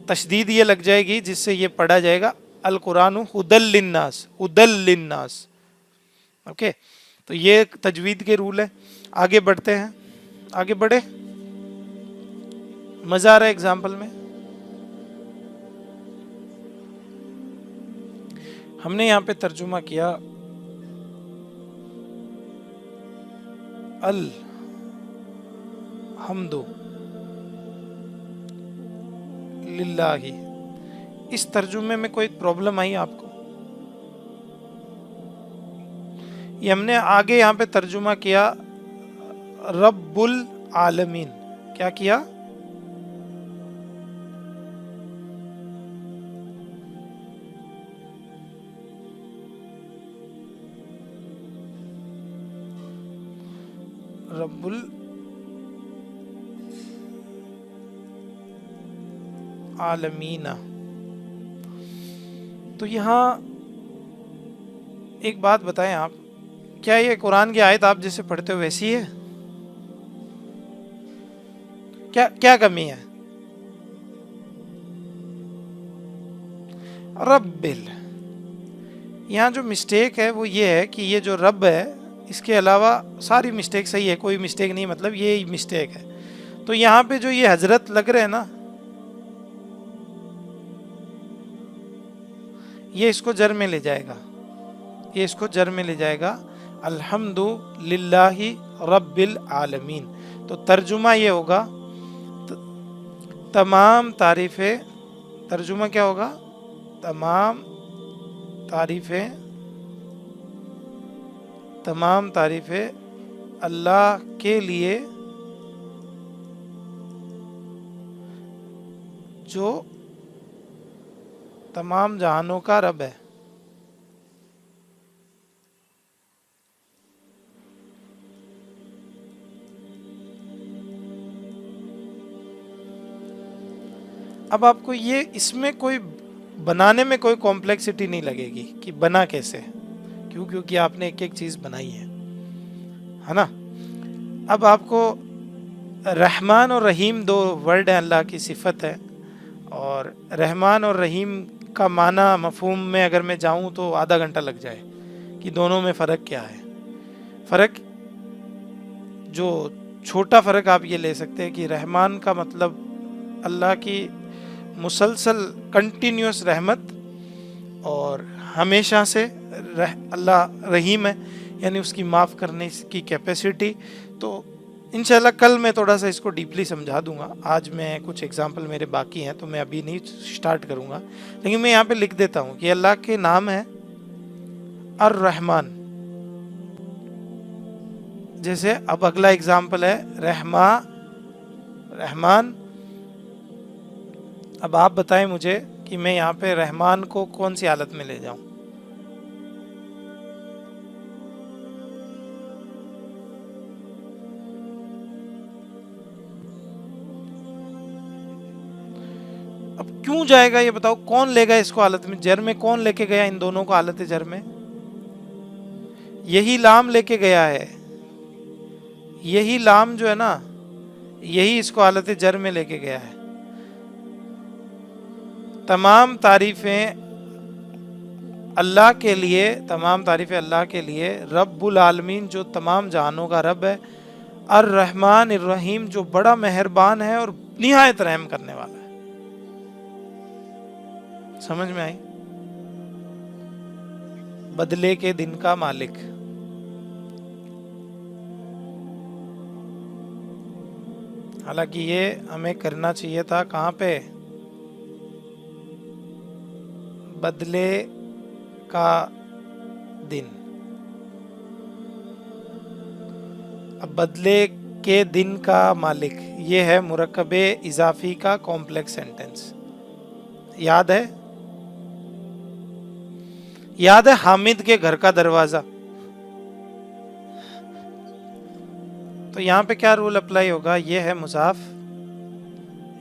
تشدید یہ لگ جائے گی جس سے یہ پڑھا جائے گا القرآن ہدی للناس, ہدی للناس. اوکے, تو یہ تجوید کے رول ہے. آگے بڑھتے ہیں, آگے بڑھے. مزہ آ رہا ہے ایگزامپل میں؟ ہم نے یہاں پہ ترجمہ کیا الحمد للہ. اس ترجمے میں کوئی پرابلم آئی آپ کو؟ یہ ہم نے آگے یہاں پہ ترجمہ کیا رب العالمین. کیا کیا؟ رب العالمین. تو یہاں ایک بات بتائیں آپ, کیا یہ قرآن کی آیت آپ جیسے پڑھتے ہو ویسی ہے؟ کیا کمی ہے؟ رب یہاں جو مسٹیک ہے وہ یہ ہے کہ یہ جو رب ہے اس کے علاوہ ساری مسٹیک صحیح ہے, کوئی مسٹیک نہیں, مطلب یہ مسٹیک ہے. تو یہاں پہ جو یہ حضرت لگ رہے ہیں نا, یہ اس کو جر میں لے جائے گا, یہ اس کو جر میں لے جائے گا الحمد للہ رب العالمین. تو ترجمہ یہ ہوگا تمام تعریفیں, ترجمہ کیا ہوگا؟ تمام تعریفیں اللہ کے لیے جو تمام جہانوں کا رب ہے. اب آپ کو یہ اس میں کوئی بنانے میں کوئی کمپلیکسٹی نہیں لگے گی کہ بنا کیسے, کیونکہ آپ نے ایک ایک چیز بنائی ہے نا. اب آپ کو رحمان اور رحیم دو ورڈ ہیں, اللہ کی صفت ہے, اور رحمان اور رحیم کا معنی مفہوم میں اگر میں جاؤں تو آدھا گھنٹہ لگ جائے کہ دونوں میں فرق کیا ہے. فرق جو چھوٹا فرق آپ یہ لے سکتے ہیں کہ رحمان کا مطلب اللہ کی مسلسل کنٹینیوس رحمت, اور ہمیشہ سے اللہ رحیم ہے, یعنی اس کی معاف کرنے کی کیپیسٹی. تو انشاءاللہ کل میں تھوڑا سا اس کو ڈیپلی سمجھا دوں گا. آج میں کچھ ایگزامپل میرے باقی ہیں تو میں ابھی نہیں سٹارٹ کروں گا, لیکن میں یہاں پہ لکھ دیتا ہوں کہ اللہ کے نام ہے الرحمن. جیسے اب اگلا ایگزامپل ہے رحمان. اب آپ بتائیں مجھے کہ میں یہاں پہ رحمان کو کون سی حالت میں لے جاؤں؟ اب کیوں جائے گا یہ بتاؤ, کون لے گا اس کو حالت میں جر میں؟ کون لے کے گیا ان دونوں کو حالت جر میں؟ یہی لام لے کے گیا ہے, یہی لام جو ہے نا, یہی اس کو حالت جر میں لے کے گیا ہے. تمام تعریفیں اللہ کے لیے تمام تعریفیں اللہ کے لیے، رب العالمین جو تمام جہانوں کا رب ہے، الرحمن الرحیم جو بڑا مہربان ہے اور نہایت رحم کرنے والا ہے۔ سمجھ میں آئی؟ بدلے کے دن کا مالک۔ حالانکہ یہ ہمیں کرنا چاہیے تھا کہاں پہ؟ بدلے کا دن۔ اب بدلے کے دن کا مالک، یہ ہے مرکب اضافی کا کمپلیکس سینٹنس۔ یاد ہے؟ یاد ہے حامد کے گھر کا دروازہ؟ تو یہاں پہ کیا رول اپلائی ہوگا؟ یہ ہے مضاف،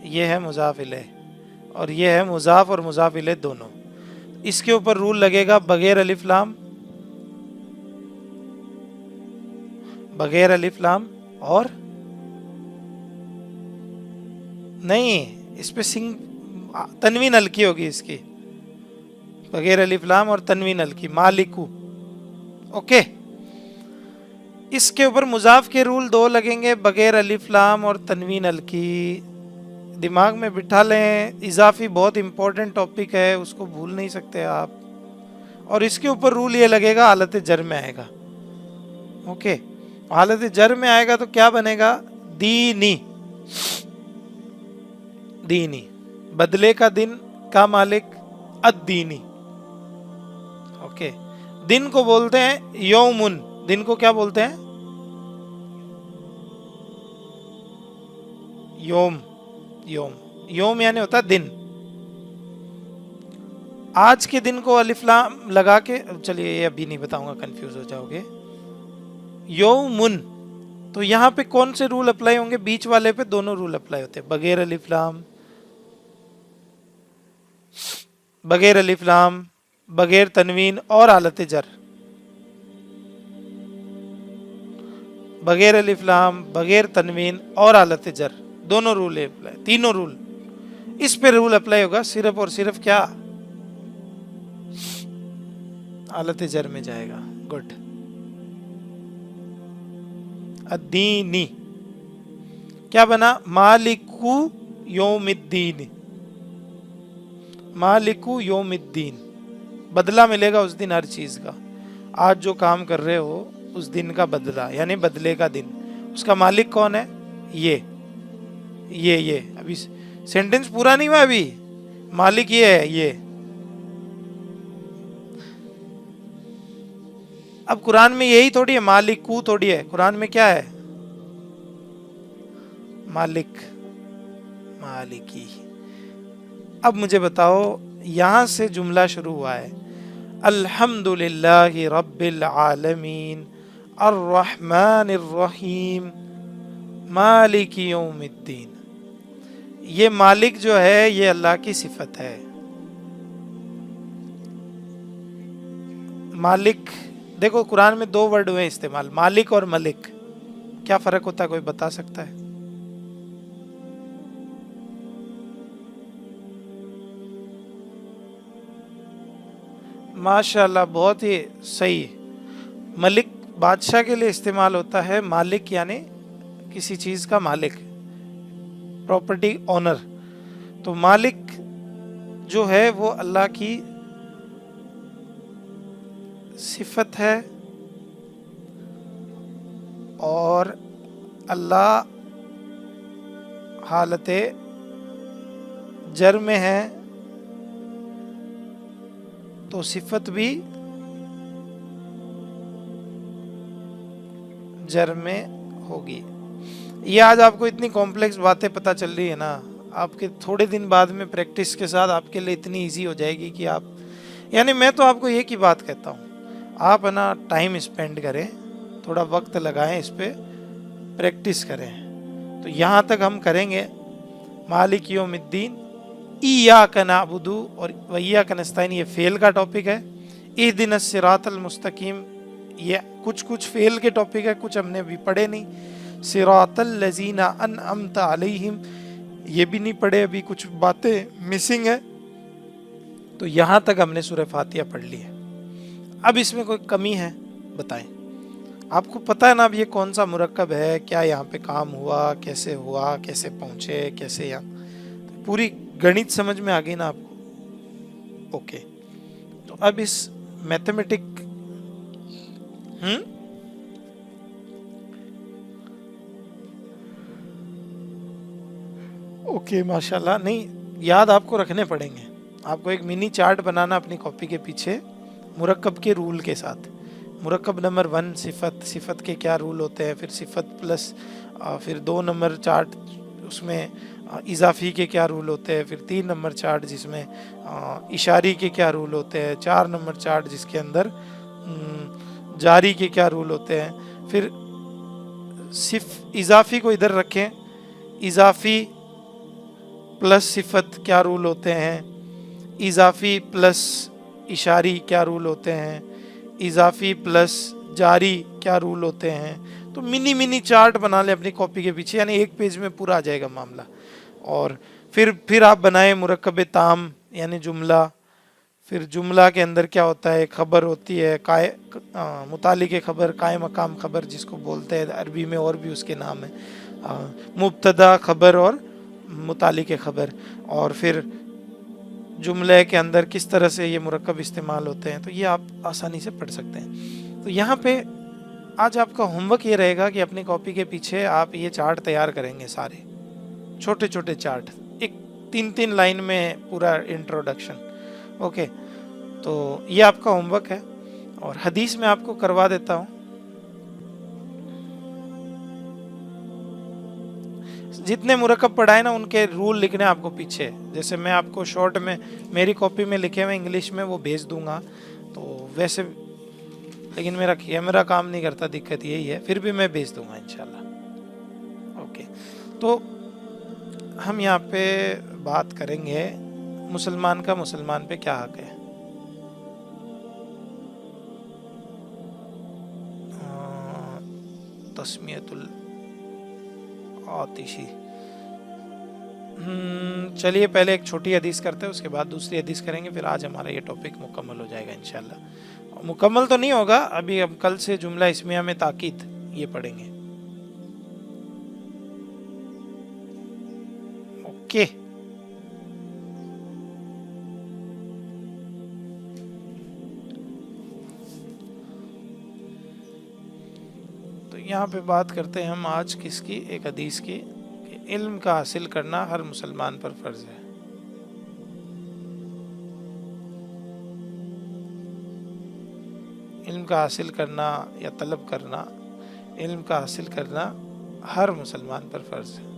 یہ ہے مضاف الیہ، اور یہ ہے مضاف اور مضاف الیہ دونوں۔ اس کے اوپر رول لگے گا بغیر الف لام، بغیر الف لام، اور نہیں، اس پہ تنوین ہلکی ہوگی، اس کی بغیر الف لام اور تنوین ہلکی، مالکو۔ اوکے، اس کے اوپر مضاف کے رول دو لگیں گے، بغیر الف لام اور تنوین ہلکی۔ دماغ میں بٹھا لیں، اضافی بہت امپورٹنٹ ٹاپک ہے، اس کو بھول نہیں سکتے آپ۔ اور اس کے اوپر رول یہ لگے گا حالت جر میں آئے گا۔ اوکے، حالت جر میں آئے گا تو کیا بنے گا؟ دینی، دینی، بدلے کا دن کا مالک الدینی۔ اوکے، دن کو بولتے ہیں یومن، دن کو کیا بولتے ہیں؟ یوم، یوم، یوم یعنی ہوتا ہے دن۔ آج کے دن کو الف لام لگا کے، چلیے یہ ابھی نہیں بتاؤں گا، کنفیوز ہو جاؤ گے۔ یومن، تو یہاں پہ کون سے رول اپلائی ہوں گے؟ بیچ والے پہ دونوں رول اپلائی ہوتے ہیں، بغیر الف لام، بغیر الف لام، بغیر تنوین اور حالت جر۔ بغیر الف لام، بغیر تنوین اور حالت جر، دونوں رول اپلائی، تینوں رول۔ اس پہ رول اپلائی ہوگا صرف اور صرف کیا؟ حالت جر میں جائے گا۔ گڈ، الدینی کیا بنا؟ مالکو یوم الدین، مالکو یوم الدین، بدلہ ملے گا اس دن ہر چیز کا۔ آج جو کام کر رہے ہو اس دن کا بدلہ، یعنی بدلے کا دن۔ اس کا مالک کون ہے؟ یہ ابھی سینٹنس پورا نہیں ہوا، ابھی مالک یہ ہے، یہ۔ اب قرآن میں یہی تھوڑی ہے، مالکو تھوڑی ہے، قرآن میں کیا ہے؟ مالک، مالکی۔ اب مجھے بتاؤ، یہاں سے جملہ شروع ہوا ہے، الحمدللہ رب العالمین الرحمن الرحیم مالک یوم الدین۔ یہ مالک جو ہے یہ اللہ کی صفت ہے۔ مالک، دیکھو قرآن میں دو ورڈ ہوئے استعمال، مالک اور ملک۔ کیا فرق ہوتا ہے؟ کوئی بتا سکتا ہے؟ ماشاءاللہ، بہت ہی صحیح۔ ملک بادشاہ کے لیے استعمال ہوتا ہے، مالک یعنی کسی چیز کا مالک، پراپرٹی اونر۔ تو مالک جو ہے وہ اللہ کی صفت ہے، اور اللہ حالت جر میں ہے تو صفت بھی جر میں ہوگی۔ یہ آج آپ کو اتنی کمپلیکس باتیں پتہ چل رہی ہے نا، آپ کے تھوڑے دن بعد میں پریکٹس کے ساتھ آپ کے لیے اتنی ایزی ہو جائے گی کہ آپ، یعنی میں تو آپ کو یہ کی بات کہتا ہوں، آپ ہے نا ٹائم اسپینڈ کریں، تھوڑا وقت لگائیں، اس پہ پریکٹس کریں۔ تو یہاں تک ہم کریں گے مالک یوم الدین، ایاک نعبد اور وایاک نستعین، یہ فعل کا ٹاپک ہے۔ اہدنا الصراط المستقیم، یہ کچھ فعل کے ٹاپک ہے، کچھ ہم نے ابھی پڑھے نہیں۔ صراط الذین انعمت علیہم، یہ بھی نہیں پڑھے ابھی، کچھ باتیں مسنگ ہے۔ تو یہاں تک ہم نے سورہ فاتحہ پڑھ لی ہے۔ اب اس میں کوئی کمی ہے بتائیں؟ آپ کو پتہ ہے نا اب یہ کون سا مرکب ہے، کیا یہاں پہ کام ہوا، کیسے پہنچے، کیسے یہاں پوری گنت سمجھ میں آ گئی نا آپ کو؟ اوکے، تو اب اس میتھمیٹک اوکے ماشاءاللہ، نہیں یاد آپ کو رکھنے پڑیں گے. آپ کو ایک منی چارٹ بنانا اپنی کاپی کے پیچھے مرکب کے رول کے ساتھ. مرکب نمبر 1 صفت، صفت کے کیا رول ہوتے ہیں، پھر صفت پلس پھر 2 نمبر چارٹ اس میں اضافی کے کیا رول ہوتے ہیں، پھر 3 نمبر چارٹ جس میں اشاری کے کیا رول ہوتے ہیں، 4 نمبر چارٹ جس کے اندر جاری کے کیا رول ہوتے ہیں. پھر اضافی کو ادھر رکھیں، اضافی پلس صفت کیا رول ہوتے ہیں، اضافی پلس اشاری کیا رول ہوتے ہیں، اضافی پلس جاری کیا رول ہوتے ہیں. تو منی چارٹ بنا لیں اپنی کاپی کے پیچھے، یعنی ایک پیج میں پورا آ جائے گا معاملہ. اور پھر آپ بنائیں مرکب تام یعنی جملہ. پھر جملہ کے اندر کیا ہوتا ہے، خبر ہوتی ہے، متعلق خبر، قائم مقام خبر جس کو بولتے ہیں عربی میں، اور بھی اس کے نام ہیں، مبتدا خبر اور متعلق خبر. اور پھر جملے کے اندر کس طرح سے یہ مرکب استعمال ہوتے ہیں، تو یہ آپ آسانی سے پڑھ سکتے ہیں. تو یہاں پہ آج آپ کا ہوم ورک یہ رہے گا کہ اپنی کاپی کے پیچھے آپ یہ چارٹ تیار کریں گے، سارے چھوٹے چھوٹے چارٹ، ایک 3 لائن میں پورا انٹروڈکشن. اوکے، تو یہ آپ کا ہوم ورک ہے. اور حدیث میں آپ کو کروا دیتا ہوں. جتنے مرکب پڑھائے نا ان کے رول لکھنے آپ کو پیچھے، جیسے میں آپ کو شارٹ میں میری کاپی میں لکھے ہوئے انگلش میں وہ بھیج دوں گا، تو ویسے لیکن میرا کیمرہ کام نہیں کرتا، دقت یہی ہے، پھر بھی میں بھیج دوں گا انشاءاللہ. اوکے، تو ہم یہاں پہ بات کریں گے مسلمان کا مسلمان پہ کیا حق ہے. تسمیت العاطشی. چلیے پہلے ایک چھوٹی حدیث کرتے ہیں، اس کے بعد دوسری حدیث کریں گے، پھر آج ہمارا یہ ٹاپک مکمل ہو جائے گا انشاءاللہ. مکمل تو نہیں ہوگا ابھی، ہم کل سے جملہ اسمیہ میں تاکید یہ پڑھیں گے. اوکے، تو یہاں پہ بات کرتے ہیں ہم آج کس کی، ایک حدیث کی، کہ علم کا حاصل کرنا ہر مسلمان پر فرض ہے. علم کا حاصل کرنا یا طلب کرنا، علم کا حاصل کرنا ہر مسلمان پر فرض ہے.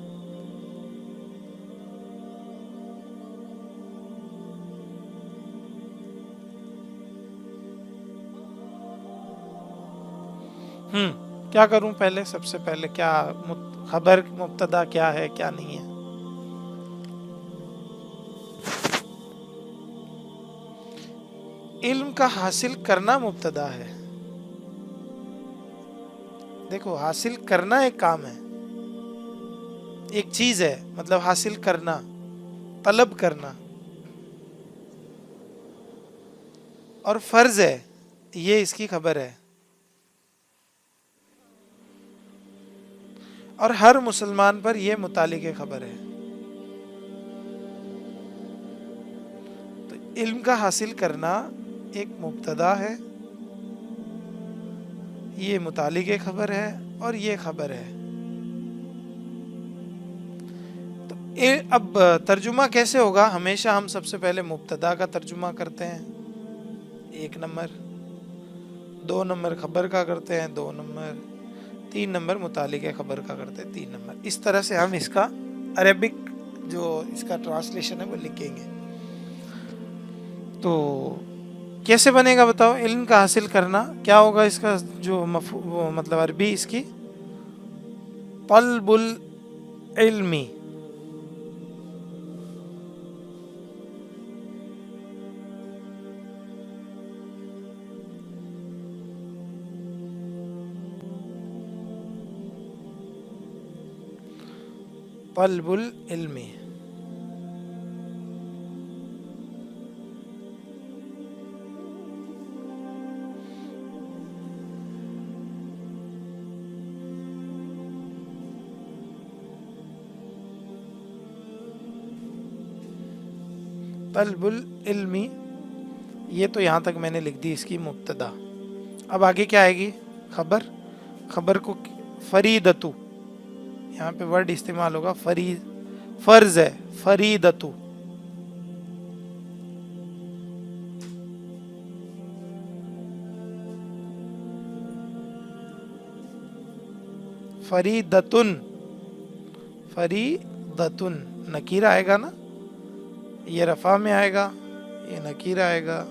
کیا کروں پہلے، سب سے پہلے کیا خبر مبتدا کیا ہے کیا نہیں ہے. علم کا حاصل کرنا مبتدا ہے. دیکھو، حاصل کرنا ایک کام ہے، ایک چیز ہے، مطلب حاصل کرنا، طلب کرنا، اور فرض ہے، یہ اس کی خبر ہے. اور ہر مسلمان پر یہ متعلق خبر ہے. تو علم کا حاصل کرنا ایک مبتدا ہے، یہ متعلق خبر ہے، اور یہ خبر ہے. تو اب ترجمہ کیسے ہوگا؟ ہمیشہ ہم سب سے پہلے مبتدا کا ترجمہ کرتے ہیں 1 نمبر، 2 نمبر خبر کا کرتے ہیں 2 نمبر، 3 نمبر متعلق خبر کا کرتے ہیں 3 نمبر. اس طرح سے ہم اس کا عربک جو اس کا ٹرانسلیشن ہے وہ لکھیں گے. تو کیسے بنے گا بتاؤ؟ علم کا حاصل کرنا کیا ہوگا اس کا جو مطلب عربی اس کی، طلب العلمی. طلب العلمی. طلب العلمی، یہ تو یہاں تک میں نے لکھ دی اس کی مبتدا. اب آگے کیا آئے گی؟ خبر. خبر کو فریدتو، یہاں پہ ورڈ استعمال ہوگا فرض ہے فریدتو. فریدتن، فریدتن نکیر آئے گا نا، یہ رفع میں آئے گا، یہ نکیر آئے گا.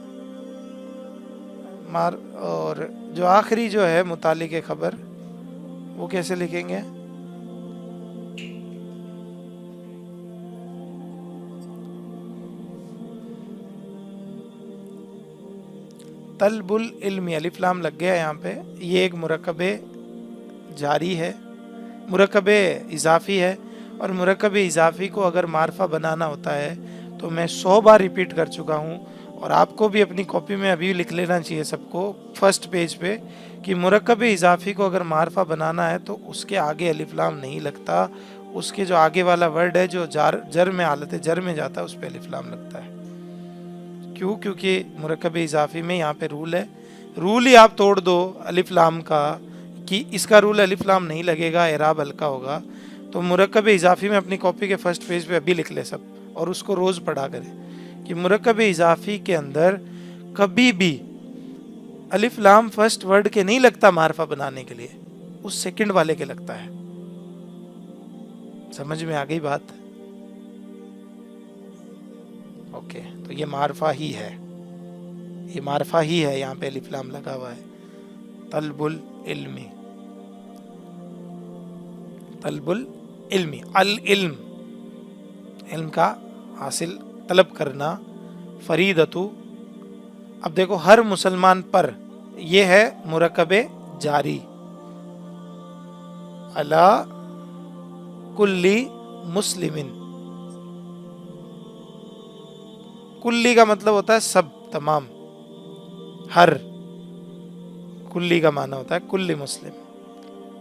اور جو آخری جو ہے متعلق خبر وہ کیسے لکھیں گے؟ طلب العلم، الف لام لگ گیا یہاں پہ. یہ ایک مرکب جاری ہے، مرکب اضافی ہے، اور مرکب اضافی کو اگر معرفہ بنانا ہوتا ہے تو میں 100 بار ریپیٹ کر چکا ہوں، اور آپ کو بھی اپنی کاپی میں ابھی لکھ لینا چاہیے سب کو فرسٹ پیج پہ کہ مرکب اضافی کو اگر معرفہ بنانا ہے تو اس کے آگے الف لام نہیں لگتا، اس کے جو آگے والا ورڈ ہے جو جر میں حالت جر میں جاتا ہے اس پہ الف لام لگتا ہے. کیوں؟ کیونکہ مرکب اضافی میں یہاں پہ رول ہے، رول ہی آپ توڑ دو الف لام کا کہ اس کا رول الف لام نہیں لگے گا، اعراب ہلکا ہوگا. تو مرکب اضافی میں اپنی کاپی کے فرسٹ پیج پہ ابھی لکھ لے سب، اور اس کو روز پڑھا کریں کہ مرکب اضافی کے اندر کبھی بھی الف لام فرسٹ ورڈ کے نہیں لگتا معرفہ بنانے کے لیے، اس سیکنڈ والے کے لگتا ہے. سمجھ میں آ گئی بات؟ اوکے، تو یہ معرفہ ہی ہے، یہ معرفہ ہی ہے، یہاں پہ الف لام لگا ہوا ہے. طلب العلم، طلب العلم، العلم علم کا حاصل طلب کرنا. فریدتو، اب دیکھو ہر مسلمان پر، یہ ہے مرکب جاری. علی کلی مسلمن، کلی کا مطلب ہوتا ہے سب، تمام، ہر. کلی کا معنی ہوتا ہے کلی مسلم،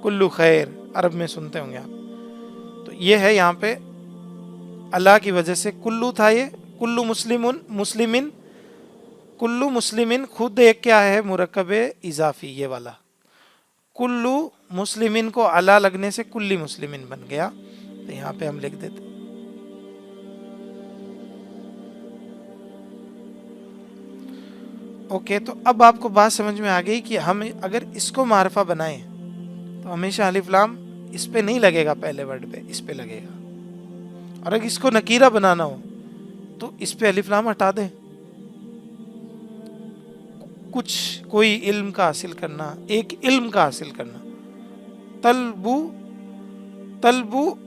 کلو خیر، عرب میں سنتے ہوں گے آپ. تو یہ ہے یہاں پہ اللہ کی وجہ سے کلو تھا، یہ کلو مسلمن، کلو مسلمن خود ایک کیا ہے مرکب اضافی، یہ والا کلو مسلمن کو اللہ لگنے سے کلی مسلمن بن گیا. تو یہاں پہ ہم لکھ دیتے اوکے. تو اب آپ کو بات سمجھ میں آ گئی کہ ہم اگر اس کو معرفہ بنائیں تو ہمیشہ الف لام اس پہ نہیں لگے گا، پہلے ورڈ پہ اس پہ لگے گا. اور اگر اس کو نکیرہ بنانا ہو تو اس پہ الف لام ہٹا دیں. کچھ کوئی علم کا حاصل کرنا، ایک علم کا حاصل کرنا، طلبو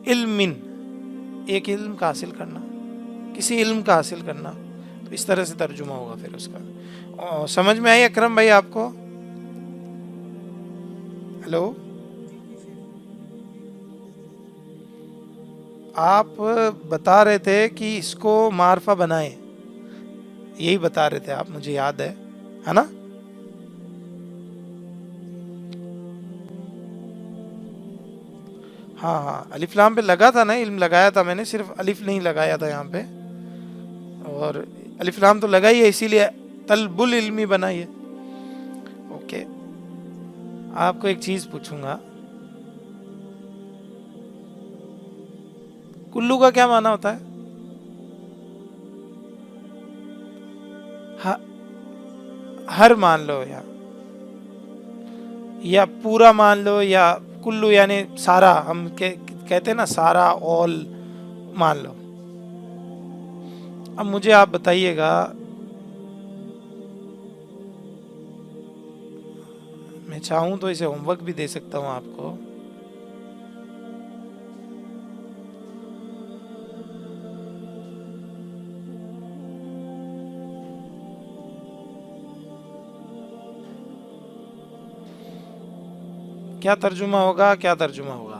علم، ایک علم کا حاصل کرنا، کسی علم کا حاصل کرنا. تو اس طرح سے ترجمہ ہوگا پھر اس کا. سمجھ میں آئی اکرم بھائی آپ کو؟ ہلو، آپ بتا رہے تھے کہ اس کو معرفہ بنائیں، یہی بتا رہے تھے آپ، مجھے یاد ہے نا؟ ہاں الف لام پہ لگا تھا نا، علم لگایا تھا میں نے، صرف الف نہیں لگایا تھا یہاں پہ. اور الف لام تو لگا ہی ہے، اسی لیے طلب العلمی بنا یہ. اوکے، آپ کو ایک چیز پوچھوں گا، کلو کا کیا معنی ہوتا ہے؟ ہر مان لو، یا پورا مان لو، یا کلو یعنی سارا، ہم کہتے ہیں نا سارا، اول مان لو. اب مجھے آپ بتائیے گا، میں چاہوں تو اسے ہوم ورک بھی دے سکتا ہوں آپ کو. کیا ترجمہ ہوگا؟ کیا ترجمہ ہوگا؟